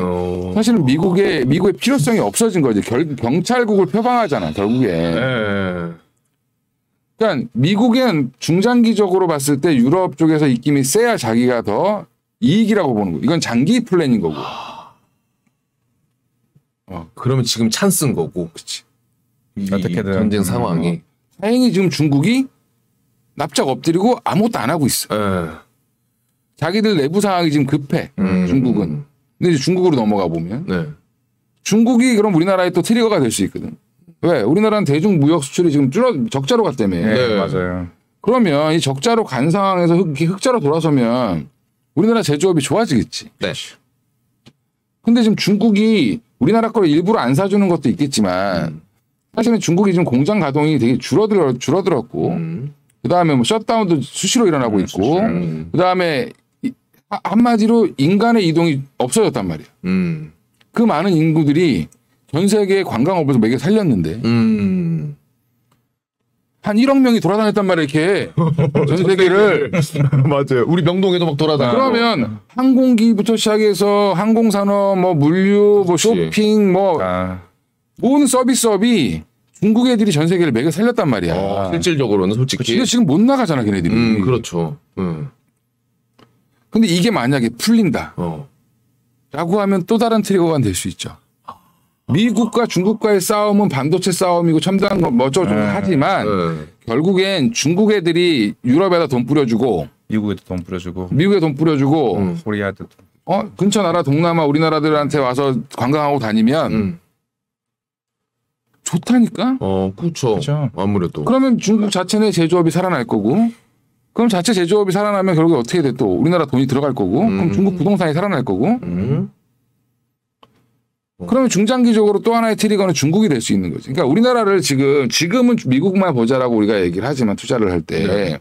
사실은 미국의 필요성이 없어진 거지. 경찰국을 표방하잖아 결국에. 그러니까 미국은 중장기적으로 봤을 때 유럽 쪽에서 입김이 세야 자기가 더 이익이라고 보는 거. 이건 장기 플랜인 거고.
그러면 지금 찬스인 거고. 그치.
어떻게든
전쟁 상황이.
다행히 지금 중국이 납작 엎드리고 아무것도 안 하고 있어.
예.
자기들 내부 상황이 지금 급해. 중국은. 근데 이제 중국으로 넘어가 보면
네.
중국이 그럼 우리나라의 또 트리거가 될 수 있거든. 왜? 우리나라는 대중 무역 수출이 지금 적자로 갔다며.
네, 맞아요.
그러면 이 적자로 간 상황에서 흑자로 돌아서면 우리나라 제조업이 좋아지겠지.
네.
근데 지금 중국이 우리나라 걸 일부러 안 사주는 것도 있겠지만 사실은 중국이 지금 공장 가동이 되게 줄어들었고 그다음에 뭐 셧다운도 수시로 일어나고 있고 그다음에 한마디로 인간의 이동이 없어졌단 말이야. 그 많은 인구들이 전 세계 관광업에서 매개 살렸는데 한 1억 명이 돌아다녔단 말이야 이렇게 전 세계를.
맞아요. 우리 명동에도 막 돌아다니고.
그러면 항공기부터 시작해서 항공산업, 뭐 물류, 뭐 쇼핑, 뭐 모든 서비스업이 중국 애들이 전 세계를 매개 살렸단 말이야.
실질적으로는 솔직히.
근데 지금 못 나가잖아 걔네들이.
그렇죠.
근데 이게 만약에 풀린다. 라고 하면 또 다른 트리거가 될 수 있죠. 미국과 중국과의 싸움은 반도체 싸움이고 첨단 뭐 어쩌고 하지만 결국엔 중국 애들이 유럽에다 돈 뿌려주고
미국에도 돈 뿌려주고
미국에 돈 뿌려주고
코리아도
근처 나라 동남아 우리나라들한테 와서 관광하고 다니면 좋다니까.
그렇죠. 아무래도.
그러면 중국 자체 내 제조업이 살아날 거고 그럼 자체 제조업이 살아나면 결국에 어떻게 돼 또 우리나라 돈이 들어갈 거고 그럼 중국 부동산이 살아날 거고 그러면 중장기적으로 또 하나의 트리거는 중국이 될 수 있는 거지. 그러니까 우리나라를 지금은 미국만 보자라고 우리가 얘기를 하지만 투자를 할 때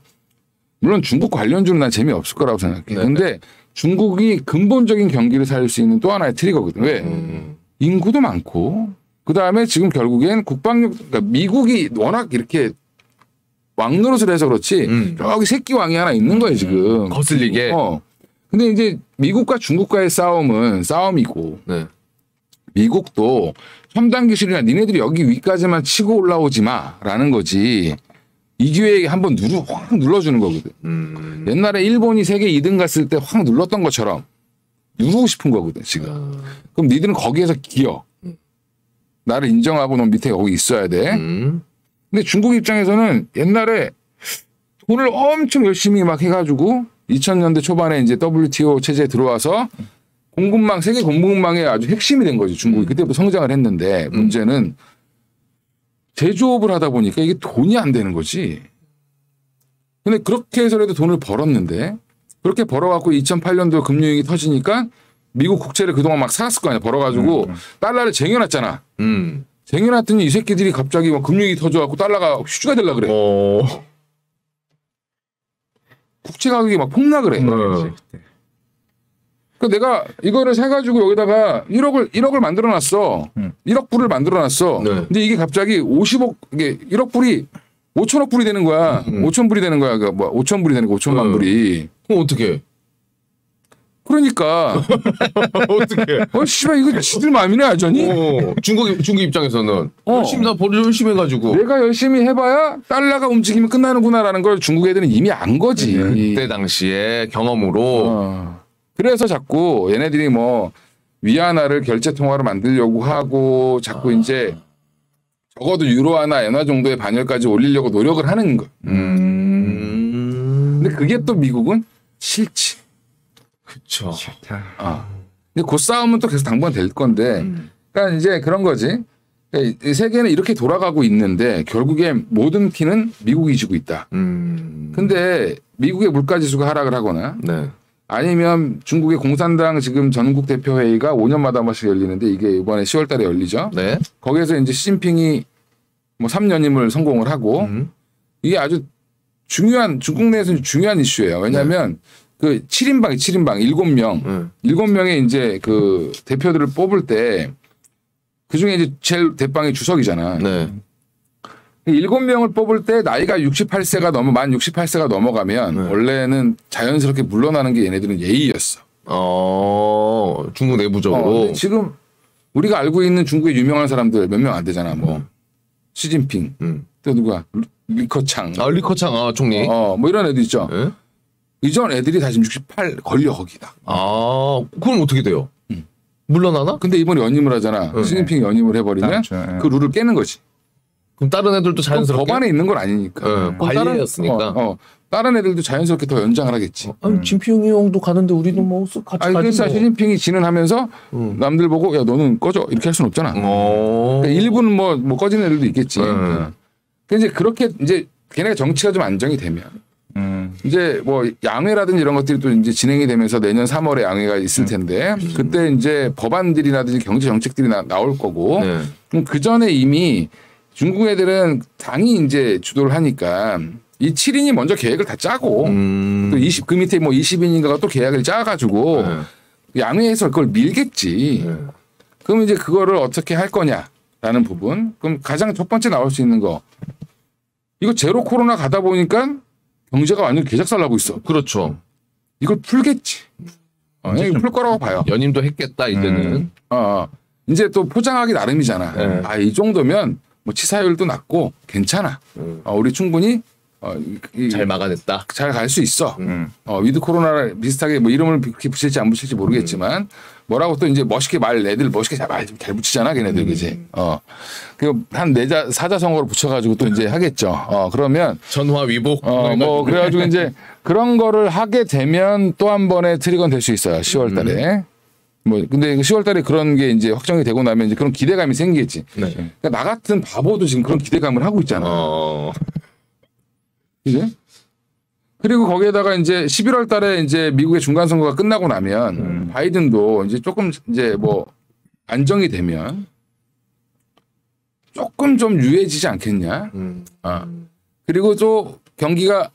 물론 중국 관련주는 난 재미없을 거라고 생각해. 근데 중국이 근본적인 경기를 살릴 수 있는 또 하나의 트리거거든. 왜? 인구도 많고 그다음에 지금 결국엔 국방력 그러니까 미국이 워낙 이렇게 왕노릇을 해서 그렇지 여기 새끼 왕이 하나 있는 거예요 지금.
거슬리게.
근데 이제 미국과 중국과의 싸움은 싸움이고 미국도 첨단 기술이나 니네들이 여기 위까지만 치고 올라오지 마라는 거지. 이 기회에 한번 확 눌러주는 거거든. 옛날에 일본이 세계 2등 갔을 때 확 눌렀던 것처럼 누르고 싶은 거거든 지금. 그럼 니들은 거기에서 기어. 나를 인정하고 넌 밑에 거기 있어야 돼. 근데 중국 입장에서는 옛날에 돈을 엄청 열심히 막 해가지고 2000년대 초반에 이제 WTO 체제에 들어와서 공급망, 세계 공급망의 아주 핵심이 된 거지. 중국이 그때부터 성장을 했는데 문제는 제조업을 하다 보니까 이게 돈이 안 되는 거지. 근데 그렇게 해서라도 돈을 벌었는데 그렇게 벌어갖고 2008년도 금융위기 터지니까 미국 국채를 그동안 막 사놨을 거 아니야. 벌어가지고 달러를 쟁여놨잖아. 쟁여놨더니 이 새끼들이 갑자기 막 금융위기 터져갖고 달러가 휴지가 되려고 그래. 국채 가격이 막 폭락을 해. 그러니까 내가 이거를 사가지고 여기다가 1억을 만들어놨어. 1억 불을 만들어놨어. 근데 이게 갑자기 50억, 이게 1억 불이 5천억 불이 되는 거야. 5천 불이 되는 거야. 그러니까 뭐 5천 불이 되는 거, 5천만 불이.
그럼 어떻게?
그러니까.
어떻게?
씨발, 이거 지들 마음이네, 아전이?
중국 입장에서는. 열심히 해가지고.
내가 열심히 해봐야 달러가 움직이면 끝나는구나라는 걸 중국 애들은 이미 안 거지.
그때 당시에 경험으로.
그래서 자꾸 얘네들이 뭐 위안화를 결제 통화로 만들려고 하고 자꾸 이제 적어도 유로화나 엔화 정도의 반열까지 올리려고 노력을 하는 거. 근데 그게 또 미국은 싫지.
그쵸.
근데 그 싸움은 또 계속 당분간 될 건데. 그러니까 이제 그런 거지. 그러니까 이 세계는 이렇게 돌아가고 있는데 결국에 모든 피는 미국이 지고 있다. 근데 미국의 물가지수가 하락을 하거나 아니면 중국의 공산당 지금 전국 대표회의가 5년마다 한 번씩 열리는데 이게 이번에 10월 달에 열리죠. 거기에서 이제 시진핑이 뭐 3년임을 성공을 하고 이게 아주 중요한 중국 내에서는 중요한 이슈예요. 왜냐하면 그 7인방이 7명 7명의 이제 그 대표들을 뽑을 때 그중에 이제 제일 대빵이 주석이잖아. 7명을 뽑을 때 나이가 68세가 만 68세가 넘어가면 원래는 자연스럽게 물러나는 게 얘네들은 예의였어.
중국 내부적으로.
지금 우리가 알고 있는 중국의 유명한 사람들 몇 명 안 되잖아. 뭐 시진핑, 또 누가 리커창.
리커창 총리.
뭐 이런 애들 있죠. 이전 애들이 다 지금 68 걸려 거기다.
그럼 어떻게 돼요? 물러나나?
근데 이번에 연임을 하잖아. 시진핑이 연임을 해버리면 그 룰을 깨는 거지.
그럼 다른 애들도 자연스럽게
법안에 있는 건 아니니까.
네, 관리였으니까.
다른 애들도 자연스럽게 더 연장을 하겠지.
아니 진피용이 형도 가는데 우리도 뭐 같이 가지.
그래서 시진핑이 진언하면서 남들 보고 야 너는 꺼져 이렇게 할 수는 없잖아. 그러니까 일부는 뭐 꺼지는 애들도 있겠지. 그러니까 이제 그렇게 이제 걔네가 정치가 좀 안정이 되면 이제 뭐 양회라든지 이런 것들이 또 이제 진행이 되면서 내년 3월에 양회가 있을 텐데 그때 이제 법안들이라든지 경제 정책들이 나올 거고 그럼 그 전에 이미 중국 애들은 당이 이제 주도를 하니까 이 7인이 먼저 계획을 다 짜고 또 그 밑에 뭐 20인인가가 또 계획을 짜가지고 양회에서 그걸 밀겠지. 그럼 이제 그거를 어떻게 할 거냐라는 부분. 그럼 가장 첫 번째 나올 수 있는 거. 이거 제로 코로나 가다 보니까 경제가 완전 개작살 나고 있어.
그렇죠.
이걸 풀겠지. 이거 풀 거라고 봐요.
연임도 했겠다 이제는.
이제 또 포장하기 나름이잖아. 이 정도면 뭐 치사율도 낮고 괜찮아. 우리 충분히
잘 막아냈다.
잘 갈 수 있어. 위드 코로나 비슷하게 뭐 이름을 그렇게 붙일지 안 붙일지 모르겠지만 뭐라고 또 이제 멋있게 애들 멋있게 잘 붙이잖아 걔네들 그지. 한 사자성어로 붙여가지고 또 이제 하겠죠. 그러면
전화 위복.
뭐 그래가지고 이제 그런 거를 하게 되면 또 한 번의 트리거는 될 수 있어요. 10월달에. 뭐 근데 10월달에 그런 게 이제 확정이 되고 나면 이제 그런 기대감이 생기겠지. 그러니까 나 같은 바보도 지금 그런 기대감을 하고 있잖아. 이제 그리고 거기에다가 이제 11월 달에 이제 미국의 중간 선거가 끝나고 나면 바이든도 이제 조금 이제 뭐 안정이 되면 조금 좀 유해지지 않겠냐. 그리고 또 경기가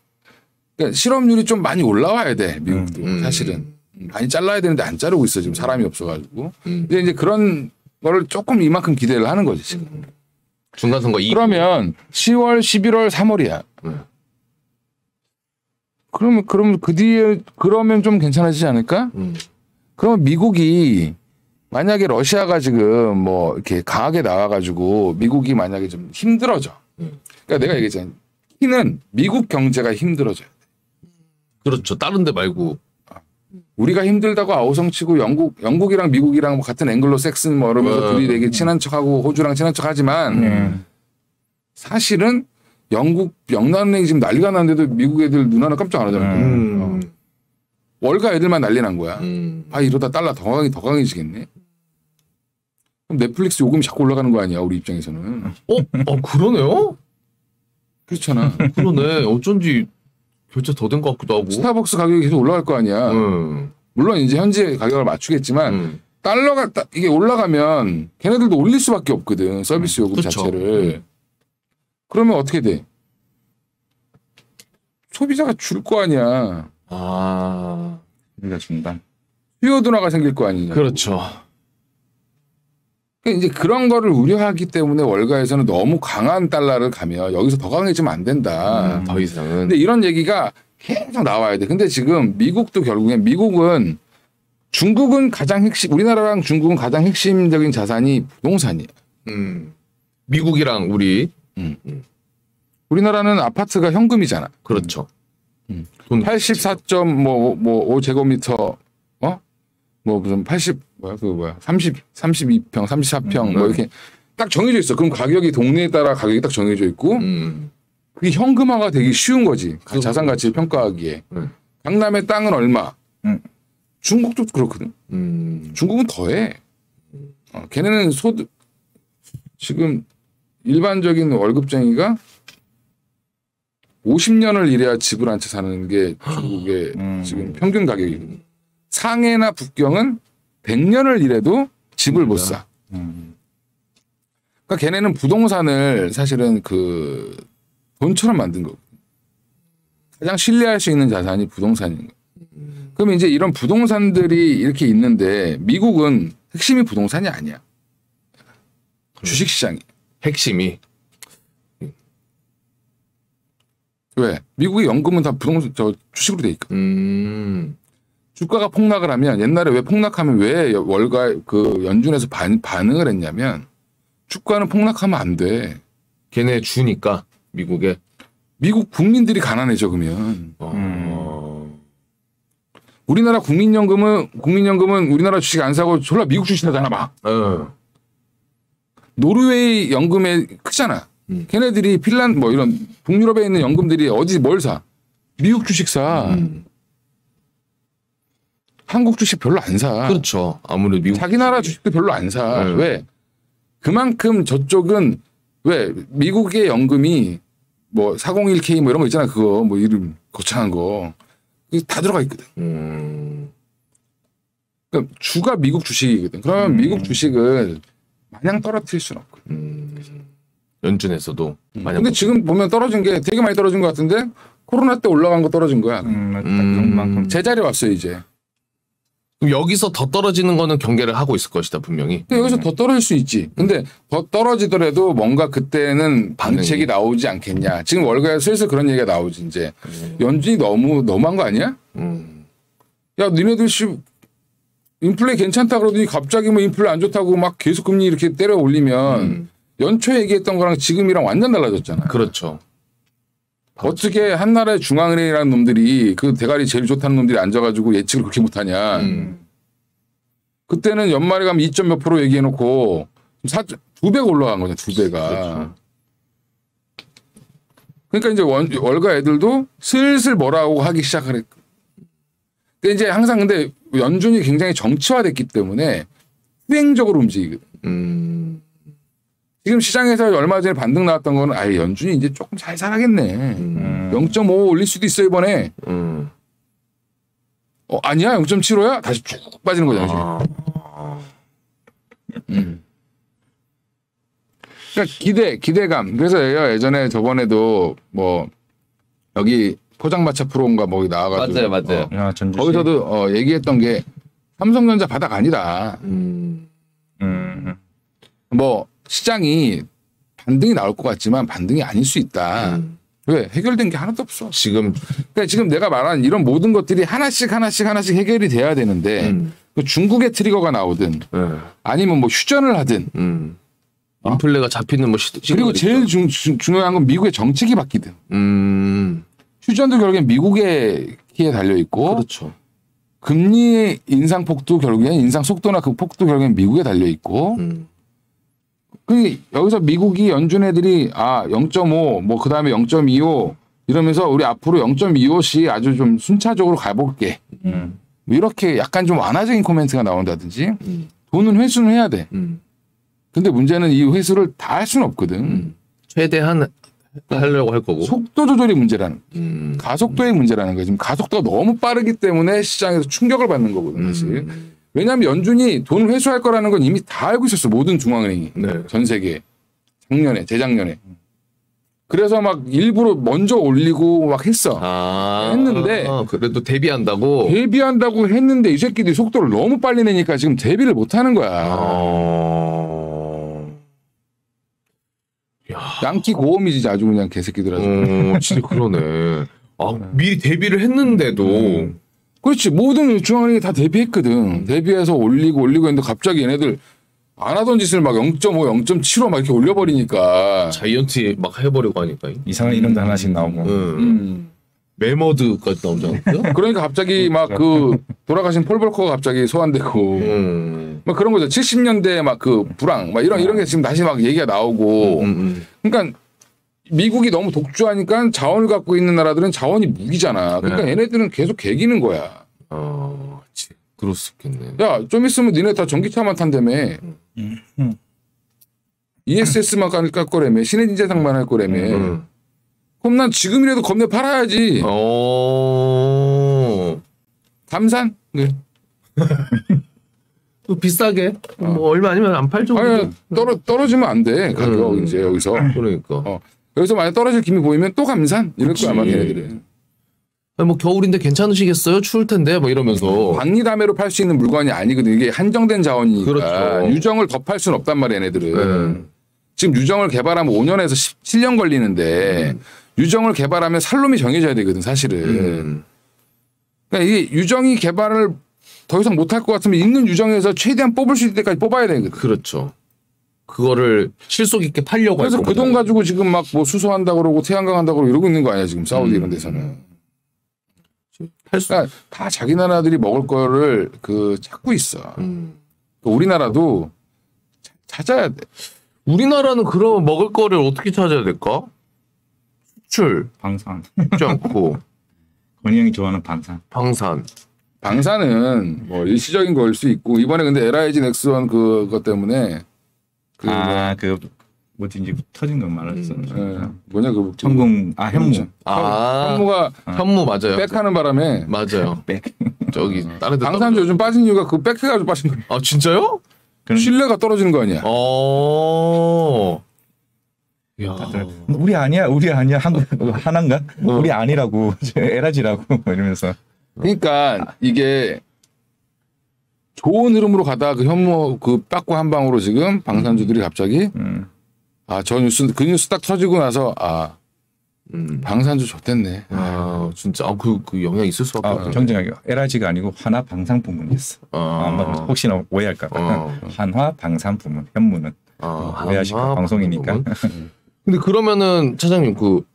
그러니까 실업률이 좀 많이 올라와야 돼 미국도 사실은 많이 잘라야 되는데 안 자르고 있어 지금 사람이 없어가지고. 근데 이제 그런 거를 조금 이만큼 기대를 하는 거지 지금.
중간 선거
그러면 10월, 11월, 3월이야. 그러면 그 뒤에 그러면 좀 괜찮아지지 않을까? 그러면 미국이 만약에 러시아가 지금 뭐 이렇게 강하게 나와가지고 미국이 만약에 좀 힘들어져. 그러니까 내가 얘기했잖아. 키는 미국 경제가 힘들어져야 돼.
그렇죠. 다른 데 말고.
우리가 힘들다고 아우성치고 영국이랑 미국이랑 뭐 같은 앵글로색슨 뭐 이러면서 둘이 되게 친한 척하고 호주랑 친한 척하지만 사실은 영국 명란은행이 지금 난리가 났는데도 미국 애들 눈 하나 깜짝 안 하잖아요. 월가 애들만 난리 난 거야. 이러다 달러 더 강해지겠네. 그럼 넷플릭스 요금이 자꾸 올라가는 거 아니야 우리 입장에서는.
그러네요.
그렇잖아.
그러네. 어쩐지 결제 더 된 것 같기도 하고.
스타벅스 가격이 계속 올라갈 거 아니야. 물론 이제 현재 가격을 맞추겠지만 달러가 이게 올라가면 걔네들도 올릴 수밖에 없거든. 서비스 요금
그쵸.
자체를. 그러면 어떻게 돼? 소비자가 줄 거 아니야.
우리가 준다.
수요 둔화가 생길 거 아니냐.
그렇죠.
그러니까 이제 그런 거를 우려하기 때문에 월가에서는 너무 강한 달러를 가면 여기서 더 강해지면 안 된다.
더 이상은.
근데 이런 얘기가 계속 나와야 돼. 근데 지금 미국도 결국엔 중국은 가장 우리나라랑 중국은 가장 핵심적인 자산이 부동산이에요.
미국이랑 우리.
우리나라는 아파트가 현금이잖아.
그렇죠.
돈 84.5 제곱미터 뭐 무슨 32평, 34평 뭐 이렇게 딱 정해져 있어. 그럼 가격이 동네에 따라 가격이 딱 정해져 있고 그게 현금화가 되기 쉬운 거지. 자산 가치를 평가하기에. 강남의 땅은 얼마? 중국도 그렇거든. 중국은 더해. 걔네는 지금 일반적인 월급쟁이가 50년을 일해야 집을 한 채 사는 게 중국의 지금 평균 가격이거든. 상해나 북경은 100년을 일해도 집을 못 사. 그러니까 걔네는 부동산을 사실은 그 돈처럼 만든 거고. 가장 신뢰할 수 있는 자산이 부동산인 거예요. 그러면 이제 이런 부동산들이 이렇게 있는데 미국은 핵심이 부동산이 아니야. 주식시장이.
핵심이.
왜? 미국의 연금은 다 주식으로 돼 있거든. 주가가 폭락을 하면 옛날에 왜 폭락하면 왜 월가 그 연준에서 반응을 했냐면 주가는 폭락하면 안 돼.
걔네 주니까 미국에.
미국 국민들이 가난해져 그러면. 우리나라 국민연금은 우리나라 주식 안 사고 졸라 미국 주식 사잖아 막. 노르웨이 연금에 크잖아. 걔네들이 핀란드 뭐 이런 북유럽에 있는 연금들이 어디 뭘 사? 미국 주식 사. 한국 주식 별로 안 사.
그렇죠. 아무래도 미국
자기 나라 주식도 별로 안 사. 왜? 그만큼 저쪽은 왜 미국의 연금이 뭐 401k 뭐 이런 거 있잖아. 그거 뭐 이름 거창한 거. 이게 다 들어가 있거든. 그러니까 주가 미국 주식이거든. 그러면 미국 주식을 마냥 떨어뜨릴 수는 없거든.
연준에서도.
근데 지금 보면 떨어진 게 되게 많이 떨어진 것 같은데 코로나 때 올라간 거 떨어진 거야.
그만큼
제자리 왔어요 이제.
그럼 여기서 더 떨어지는 거는 경계를 하고 있을 것이다 분명히.
근데 여기서 더 떨어질 수 있지. 근데 더 떨어지더라도 뭔가 그때는 방책이 나오지 않겠냐. 지금 월가에 슬슬 그런 얘기가 나오지 이제. 연준이 너무한 거 아니야? 야 니네들 인플레 괜찮다 그러더니 갑자기 뭐 인플레 안 좋다고 막 계속 금리 이렇게 때려 올리면 연초에 얘기했던 거랑 지금이랑 완전 달라졌잖아.
그렇죠.
어떻게 한 나라의 중앙은행이라는 놈들이 그 대가리 제일 좋다는 놈들이 앉아가지고 예측을 그렇게 못하냐. 그때는 연말에 가면 2점 몇 프로 얘기해놓고 2배가 올라간 거냐. 2배가.
그렇죠.
그러니까 이제 월가 애들도 슬슬 뭐라고 하기 시작을 했고. 근데 이제 항상 근데 연준이 굉장히 정치화됐기 때문에 후행적으로 움직이거든. 지금 시장에서 얼마 전에 반등 나왔던 거는 아예 연준이 이제 조금 잘 살아겠네. 0.5 올릴 수도 있어 이번에. 아니야 0.75야? 다시 쭉 빠지는 거잖아. 그러니까 기대감. 그래서 예전에 저번에도 뭐 여기 포장마차 프로인가 뭐 나와가지고
맞아요.
거기서도 얘기했던 게 삼성전자 바닥 아니다. 뭐 시장이 반등이 나올 것 같지만 반등이 아닐 수 있다. 왜? 해결된 게 하나도 없어. 그러니까 지금 내가 말한 이런 모든 것들이 하나씩 해결이 돼야 되는데 그 중국의 트리거가 나오든 아니면 뭐 휴전을 하든
인플레가 잡히는 뭐
그리고 제일 중요한 건 미국의 정책이 바뀌든 휴전도 결국엔 미국의 키에 달려 있고
그렇죠.
금리 인상 폭도 결국엔 인상 속도나 그 폭도 결국엔 미국에 달려 있고 여기서 미국이 연준 애들이 0.5 뭐 그다음에 0.25 이러면서 우리 앞으로 0.25씩 아주 좀 순차적으로 가볼게. 이렇게 약간 좀 완화적인 코멘트가 나온다든지 돈은 회수는 해야 돼. 근데 문제는 이 회수를 다 할 수는 없거든.
최대한 하려고 할 거고.
속도 조절이 문제라는 가속도의 문제라는 거야. 지금 가속도가 너무 빠르기 때문에 시장에서 충격을 받는 거거든 사실. 왜냐하면 연준이 돈을 회수할 거라는 건 이미 다 알고 있었어. 모든 중앙은행이.
네.
전 세계. 재작년에. 그래서 막 일부러 먼저 올리고 막 했어. 했는데.
그래도 대비한다고
했는데 이 새끼들이 속도를 너무 빨리 내니까 지금 대비를 못 하는 거야. 양키 고음이지 아주 그냥 개새끼들 아주.
진짜 그러네. 미리 대비를 했는데도.
그렇지. 모든 중앙은행이 다 대비했거든. 대비해서 올리고 했는데 갑자기 얘네들 안 하던 짓을 막 0.5, 0.75 막 이렇게 올려버리니까.
자이언트 막 해버리고 하니까.
이상한 이름도 하나씩 나오고.
메머드까지 나오잖아요.
그러니까 갑자기 막 돌아가신 폴 볼커가 갑자기 소환되고. 막 그런 거죠. 70년대 막 불황 막 이런 게 지금 다시 막 얘기가 나오고. 그러니까 미국이 너무 독주하니까 자원을 갖고 있는 나라들은 자원이 무기잖아. 그러니까 얘네들은 계속 개기는 거야.
그럴 수 있겠네.
야, 좀 있으면 니네 다 전기차만 탄다며. ESS만 깔 거라며. 신해진재상만 할 거라며. 그럼 난 지금이라도 겁내 팔아야지. 감산? 네.
또 비싸게. 뭐 얼마 아니면 안 팔죠.
아니, 떨어지면 안 돼. 가격 이제 여기서.
그러니까.
여기서 만약 떨어질 기미 보이면 또 감산? 이럴 거야 아마 걔네들은.
뭐 겨울인데 괜찮으시겠어요? 추울 텐데 뭐 이러면서.
박리담회로 팔 수 있는 물건이 아니거든. 이게 한정된 자원이니까.
그렇죠.
유정을 더 팔 수는 없단 말이야 얘네들은. 지금 유정을 개발하면 5년에서 17년 걸리는데 유정을 개발하면 살놈이 정해져야 되거든 사실은. 그러니까 이게 유정이 개발을 더 이상 못할 것 같으면 있는 유정에서 최대한 뽑을 수 있을 때까지 뽑아야 되거든.
그렇죠. 그거를 실속 있게 팔려고.
그래서 그 돈 가지고 지금 막 뭐 수소한다고 그러고 태양광 한다고 그러고 이러고 있는 거 아니야 지금 사우디 이런 데서는. 그러니까 다 자기 나라들이 먹을 거를 찾고 있어. 우리나라도 찾아야 돼.
우리나라는 그러면 먹을 거를 어떻게 찾아야 될까? 수출
방산.
쉽지 않고
건희 형이 좋아하는 방산.
방산.
방사는 뭐 일시적인 거일 수 있고 이번에 근데 LIG 넥스원 그것 때문에
뭐지 이제 터진 거 말했어.
뭐냐 그
천궁 현무.
현무가
현무 맞아요.
백하는 바람에
맞아요.
백.
저기 다른 데
방산주 요즘 빠진 이유가 그 백해가지고 빠진 거야.
아 진짜요?
신뢰가 떨어지는 거 아니야?
야.
우리 아니야 한국 하나인가? 우리 아니라고 에라지라고 이러면서.
그러니까 이게 좋은 흐름으로 가다 그 현무 그 빠꾸 한 방으로 지금 방산주들이 갑자기 저 뉴스 그 뉴스 딱 터지고 나서 방산주 좋댔네.
진짜 그 영향 있을 수 없겠다.
정정하게 에라지가 아니고 한화 방산 부문이었어. 혹시나 오해할까봐. 한화 방산 부문 현무는 오해하실까 방송이니까.
근데 그러면은 차장님 그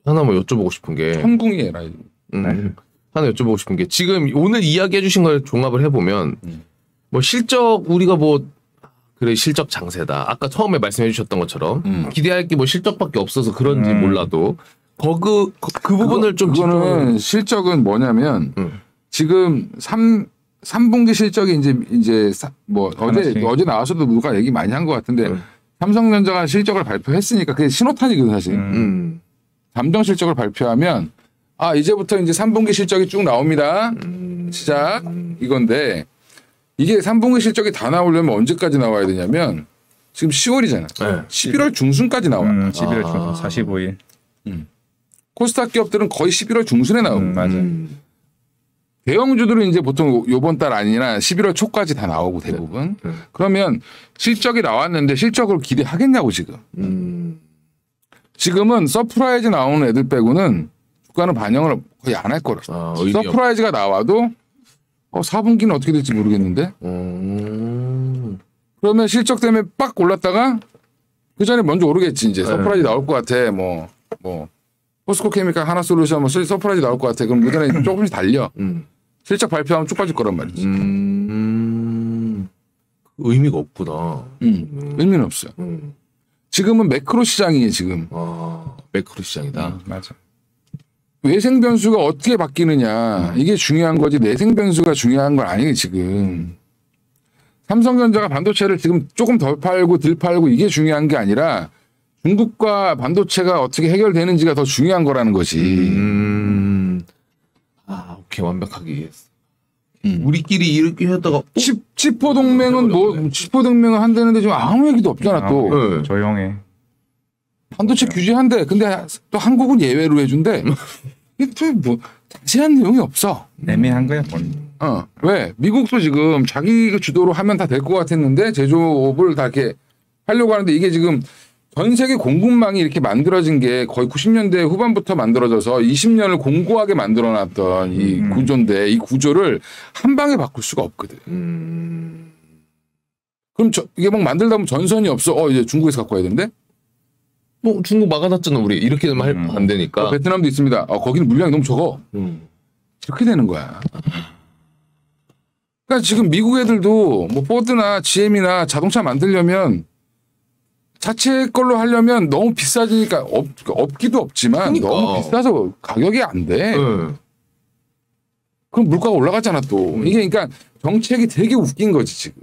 하나 뭐 여쭤보고 싶은 게
천궁이 LIG.
하나 여쭤보고 싶은 게 지금 오늘 이야기해 주신 걸 종합을 해보면 뭐 실적 우리가 뭐 그래 실적 장세다. 아까 처음에 말씀해 주셨던 것처럼 기대할 게 뭐 실적밖에 없어서 그런지 몰라도 그 부분을 좀
그거는 실적은 뭐냐면 지금 3분기 실적이 이제 뭐 어제 나와서도 누가 얘기 많이 한 것 같은데 삼성전자가 실적을 발표했으니까 그게 신호탄이거든 사실. 잠정 실적을 발표하면 이제부터 이제 3분기 실적이 쭉 나옵니다. 시작 이건데 이게 3분기 실적이 다 나오려면 언제까지 나와야 되냐면 지금 10월이잖아.
네.
11월 중순까지 나와.
11월 중순 45일.
코스닥 기업들은 거의 11월 중순에 나오고.
맞아요.
대형주들은 이제 보통 요번 달 아니라 11월 초까지 다 나오고 대부분. 그러면 실적이 나왔는데 실적을 기대하겠냐고 지금. 지금은 서프라이즈 나오는 애들 빼고는 주가는 반영을 거의 안 할 거라. 서프라이즈가 나와도 4분기는 어떻게 될지 모르겠는데. 그러면 실적 때문에 빡 올랐다가 그 전에 먼저 오르겠지 이제. 서프라이즈 나올 것 같아. 뭐 포스코 케미칼 하나솔루션 뭐 서프라이즈 나올 것 같아. 그럼 그 전에 조금씩 달려. 실적 발표하면 쭉 빠질 거란 말이지.
의미가 없구나.
의미는 없어요. 지금은 매크로 시장이에요 지금.
매크로 시장이다.
맞아.
외생 변수가 어떻게 바뀌느냐 이게 중요한 거지 내생 변수가 중요한 건 아니에요 지금. 삼성전자가 반도체를 지금 조금 덜 팔고 덜 팔고 이게 중요한 게 아니라 중국과 반도체가 어떻게 해결되는지가 더 중요한 거라는 거지.
오케이 완벽하게 이해했어. 우리끼리 이렇게 하다가
치포 동맹은 치포 동맹은 한다는데 지금 아무 얘기도 없잖아 또.
조용해.
반도체 규제한대. 근데 또 한국은 예외로 해준대. 또 뭐 자세한 내용이 없어.
애매한 거야.
왜? 미국도 지금 자기 주도로 하면 다 될 것 같았는데 제조업을 다 이렇게 하려고 하는데 이게 지금 전 세계 공급망이 이렇게 만들어진 게 거의 90년대 후반부터 만들어져서 20년을 공고하게 만들어놨던 이 구조인데 이 구조를 한 방에 바꿀 수가 없거든. 그럼 이게 막 만들다 보면 전선이 없어. 이제 중국에서 갖고 와야 되는데?
뭐 중국 막아놨잖아 우리 이렇게 하면 안 되니까.
베트남도 있습니다. 거기는 물량이 너무 적어. 이렇게 되는 거야. 그러니까 지금 미국 애들도 뭐 포드나 GM이나 자동차 만들려면 자체 걸로 하려면 너무 비싸지니까 없기도 없지만
그러니까.
너무 비싸서 가격이 안 돼. 그럼 물가가 올라갔잖아 또. 이게 그러니까 정책이 되게 웃긴 거지 지금.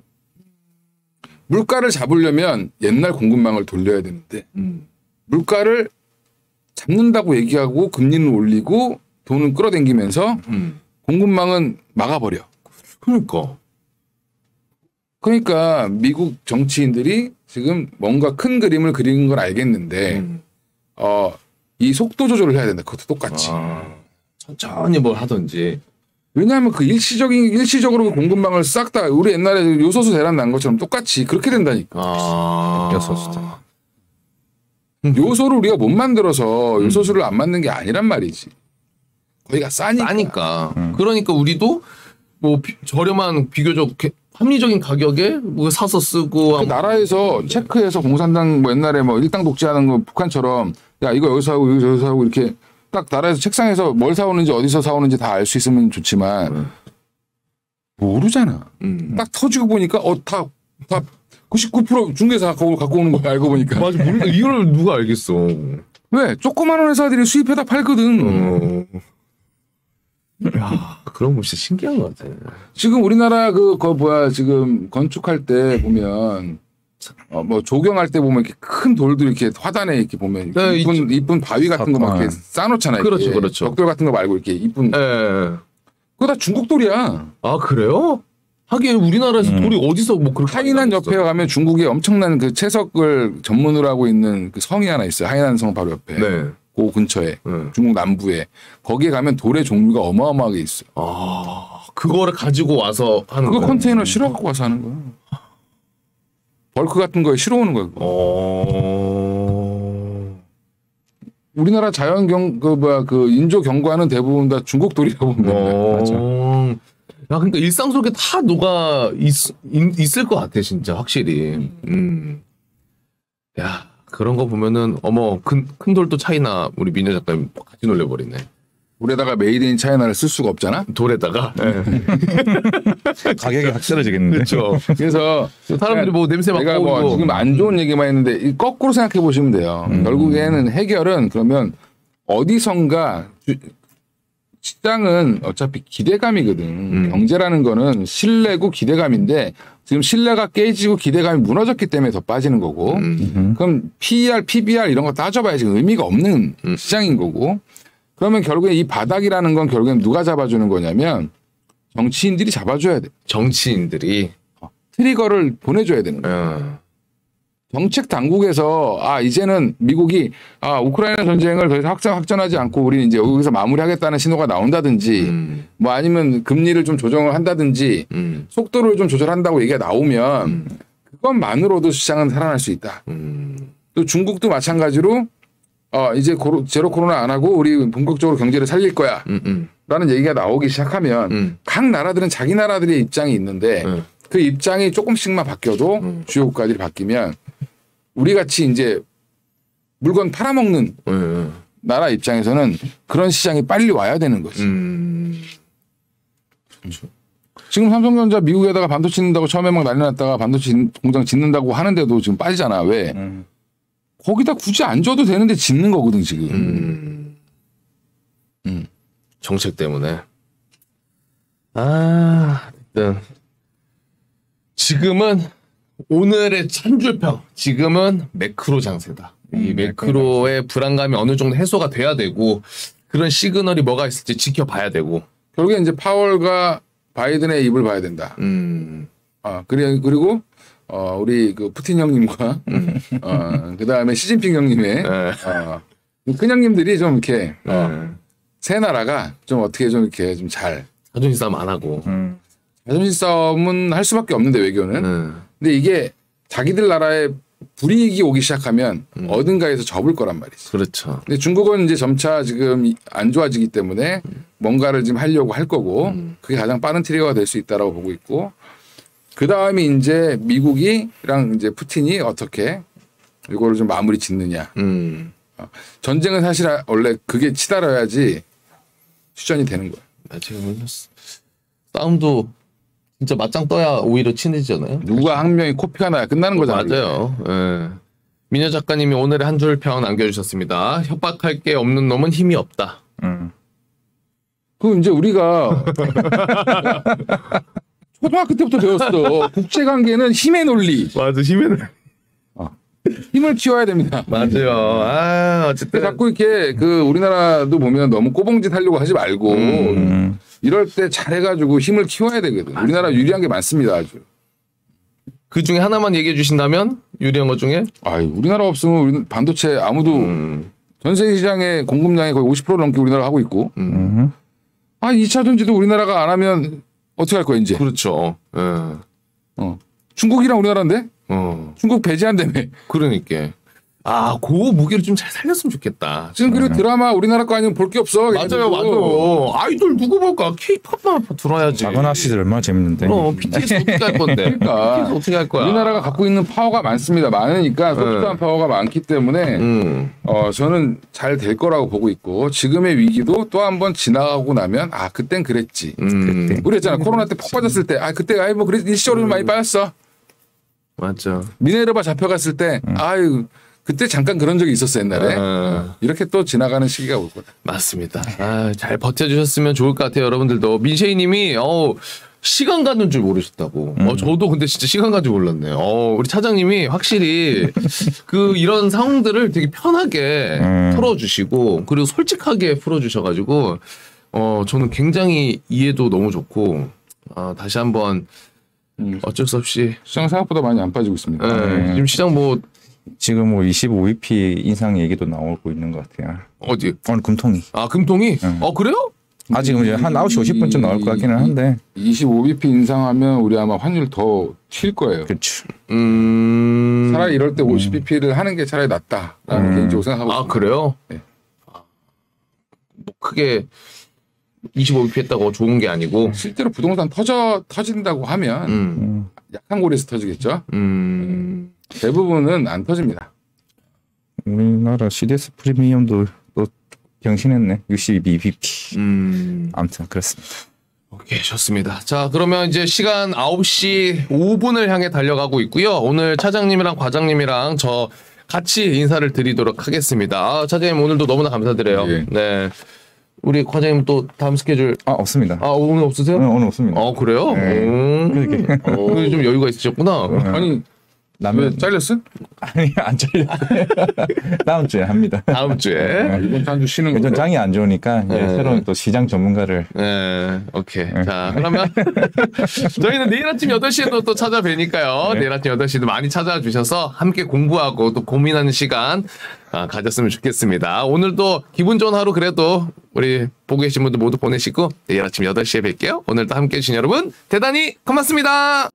물가를 잡으려면 옛날 공급망을 돌려야 되는데 물가를 잡는다고 얘기하고 금리는 올리고 돈은 끌어당기면서 공급망은 막아버려. 그러니까 미국 정치인들이 지금 뭔가 큰 그림을 그리는 걸 알겠는데 이 속도 조절을 해야 된다. 그것도 똑같이.
천천히 뭘 하든지.
왜냐하면 그 일시적으로 그 공급망을 싹 다 우리 옛날에 요소수 대란 난 것처럼 똑같이 그렇게 된다니까.
요소수다.
요소를 우리가 못 만들어서 요소수를 안 만든 게 아니란 말이지. 거기가 싸니까.
그러니까 우리도 뭐 저렴한 비교적 합리적인 가격에 뭐 사서 쓰고.
그 나라에서 체크해서 공산당 뭐 옛날에 뭐 일당 독재하는 거 북한처럼 야 이거 여기서 하고 여기서 하고 이렇게 딱 나라에서 책상에서 뭘 사오는지 어디서 사오는지 다 알 수 있으면 좋지만 모르잖아. 딱 터지고 보니까 다 99% 중개사 갖고 오는 거야 알고 보니까.
맞아. 이걸 누가 알겠어.
왜? 조그마한 회사들이 수입해다 팔거든.
야, 그런 거 진짜 신기한 것 같아.
지금 우리나라 지금 건축할 때 보면 뭐 조경할 때 보면 이렇게 큰 돌들 이렇게 화단에 이렇게 보면
네,
이쁜 바위 같은 거 막 이렇게 쌓아놓잖아요.
그렇죠, 그렇죠.
벽돌 같은 거 말고 이렇게 이쁜. 그거 다 중국 돌이야.
아, 그래요? 하긴 우리나라에서 돌이 어디서 뭐 그렇게
하이난 옆에 가면 중국에 엄청난 그 채석을 전문으로 하고 있는 그 성이 하나 있어요. 하이난 성 바로 옆에.
네.
그 근처에 중국 남부에 거기에 가면 돌의 종류가 어마어마하게 있어.
아, 그거를 가지고 와서 하는
그거
거예요?
컨테이너 실어 갖고 와서 하는 거야. 벌크 같은 거에 실어 오는 거야. 우리나라 그 인조 경관은 대부분 다 중국 돌이라고 보면 돼.
맞아. 야, 그러니까 일상 속에 다 녹아 있을 것 같아, 진짜 확실히. 야, 그런 거 보면은 어머 큰 돌도 차이나 우리 민여 작가님 같이 놀려버리네.
돌에다가 메이드 인 차이나를 쓸 수가 없잖아.
돌에다가.
가격이 확 떨어지겠는데.
그렇죠.
그래서
사람들이 뭐 냄새 맡고
내가 뭐 지금 안 좋은 얘기만 했는데 거꾸로 생각해 보시면 돼요. 결국에는 해결은 그러면 어디선가 시장은 어차피 기대감이거든. 경제라는 거는 신뢰고 기대감인데 지금 신뢰가 깨지고 기대감이 무너졌기 때문에 더 빠지는 거고 그럼 PER, PBR 이런 거 따져봐야 지금 의미가 없는 시장인 거고 그러면 결국에 이 바닥이라는 건 결국엔 누가 잡아주는 거냐면 정치인들이 잡아줘야 돼.
정치인들이
트리거를 보내줘야 되는 거야. 정책 당국에서 이제는 미국이 우크라이나 전쟁을 더 이상 확전하지 않고 우리는 이제 여기서 마무리하겠다는 신호가 나온다든지 뭐 아니면 금리를 좀 조정을 한다든지 속도를 좀 조절한다고 얘기가 나오면 그것만으로도 시장은 살아날 수 있다. 또 중국도 마찬가지로 이제 제로 코로나 안 하고 우리 본격적으로 경제를 살릴 거야 라는 얘기가 나오기 시작하면 각 나라들은 자기 나라들의 입장이 있는데 그 입장이 조금씩만 바뀌어도 주요 국가들이 바뀌면 우리 같이 이제 물건 팔아먹는 나라 입장에서는 그런 시장이 빨리 와야 되는 거지.
그렇죠.
지금 삼성전자 미국에다가 반도체 짓는다고 처음에 막 난리 났다가 반도체 공장 짓는다고 하는데도 지금 빠지잖아. 왜? 거기다 굳이 안 줘도 되는데 짓는 거거든 지금.
정책 때문에. 일단 지금은 오늘의 찬줄평. 지금은 매크로 장세다. 이 매크로의 불안감이 어느 정도 해소가 돼야 되고 그런 시그널이 뭐가 있을지 지켜봐야 되고.
결국에 이제 파월과 바이든의 입을 봐야 된다. 그리고 우리 그 푸틴 형님과 그 다음에 시진핑 형님의 큰 형님들이 좀 이렇게 세 나라가 좀 어떻게 좀 이렇게 좀 잘
자존심 싸움 안 하고.
자존심 싸움은 할 수밖에 없는데 외교는. 근데 이게 자기들 나라에 불이익이 오기 시작하면 어딘가에서 접을 거란 말이지.
그렇죠.
근데 중국은 이제 점차 지금 안 좋아지기 때문에 뭔가를 지금 하려고 할 거고 그게 가장 빠른 트리거가 될 수 있다라고 보고 있고 그 다음에 이제 미국이랑 이제 푸틴이 어떻게 이거를 좀 마무리 짓느냐. 전쟁은 사실 원래 그게 치달아야지 휴전이 되는 거야.
지금 싸움도 진짜 맞짱 떠야 오히려 친해지잖아요.
누가 한 명이 코피가 나야 끝나는 거잖아요.
맞아요. 예. 민여 작가님이 오늘의 한 줄 평 남겨주셨습니다. 협박할 게 없는 놈은 힘이 없다.
그럼 이제 우리가 초등학교 때부터 배웠어. 국제관계는 힘의 논리.
맞아, 힘을
힘을 키워야 됩니다.
맞아요. 어쨌든
자꾸 이렇게 그 우리나라도 보면 너무 꼬봉짓 하려고 하지 말고 이럴 때 잘해가지고 힘을 키워야 되거든. 우리나라 유리한 게 많습니다, 아주.
그 중에 하나만 얘기해 주신다면 유리한 것 중에?
우리나라 없으면 우리 반도체 아무도 전 세계 시장의 공급량의 거의 50% 넘게 우리나라 하고 있고. 2차 전지도 우리나라가 안 하면 어떻게 할 거야 이제?
그렇죠.
중국이랑 우리나라인데? 중국 배제한다며.
그러니까. 그 무게를 좀 잘 살렸으면 좋겠다.
지금 그리고 드라마 우리나라 거 아니면 볼 게 없어.
맞아요. 아이돌 누구 볼까? K-팝만 들어야지.
작은 아씨들 얼마나 재밌는데.
BTS 어떻게 할 건데?
그러니까
BTS 어떻게 할 거야?
우리나라가 갖고 있는 파워가 많습니다. 많으니까 소프트한 파워가 많기 때문에 저는 잘 될 거라고 보고 있고 지금의 위기도 또 한 번 지나가고 나면 그땐 그랬지. 우리 했잖아. 코로나 때 폭 빠졌을 때 그때 뭐 그래 일시적으로 많이 빠졌어.
맞죠.
미네르바 잡혀갔을 때 아유 그때 잠깐 그런 적이 있었어 옛날에. 이렇게 또 지나가는 시기가 올 거다.
맞습니다. 아, 잘 버텨주셨으면 좋을 것 같아요. 여러분들도. 민셰이님이 시간 가는 줄 모르셨다고. 저도 근데 진짜 시간 가는 줄 몰랐네요. 우리 차장님이 확실히 이런 상황들을 되게 편하게 풀어주시고 그리고 솔직하게 풀어주셔가지고 저는 굉장히 이해도 너무 좋고 다시 한번 어쩔 수 없이
시장 생각보다 많이 안 빠지고 있습니다.
네, 지금 시장
지금 25BP 인상 얘기도 나오고 있는 것 같아요.
어디?
오늘 금통이.
아 금통이? 그래요?
아직은 이제 한 9시 50분쯤 나올 것 같기는 한데.
25bp 인상하면 우리 아마 환율 더 튈 거예요.
그렇죠.
차라리 이럴 때 50bp를 하는 게 차라리 낫다라는 개인적으로 생각하고 있습니다.
그래요?
네.
크게 25bp 했다고 좋은 게 아니고
실제로 부동산 터진다고 하면 약한 고리에서 터지겠죠. 대부분은 안 터집니다.
우리나라 CDS 프리미엄도 또 경신했네. 62bp. 아무튼 그렇습니다.
오케이, 좋습니다. 자, 그러면 이제 시간 9시 5분을 향해 달려가고 있고요. 오늘 차장님이랑 과장님이랑 저 같이 인사를 드리도록 하겠습니다. 차장님 오늘도 너무나 감사드려요.
예.
네. 우리 과장님 또 다음 스케줄
없습니다.
오늘 없으세요?
오늘 없습니다.
그래요?
그렇게.
좀 여유가 있으셨구나.
아니 왜 잘렸어?
아니 안 잘려. 다음 주에 합니다.
다음 주에.
이번 주 한 주 쉬는
전
거.
장이 안 좋으니까 이제 새로운 또 시장 전문가를.
네, 오케이. 자, 그러면 저희는 내일 아침 8시에도 또 찾아뵈니까요. 내일 아침 8시도 많이 찾아주셔서 함께 공부하고 또 고민하는 시간 가졌으면 좋겠습니다. 오늘도 기분 좋은 하루 그래도 우리 보고 계신 분들 모두 보내시고 내일 아침 8시에 뵐게요. 오늘도 함께 해주신 여러분 대단히 고맙습니다.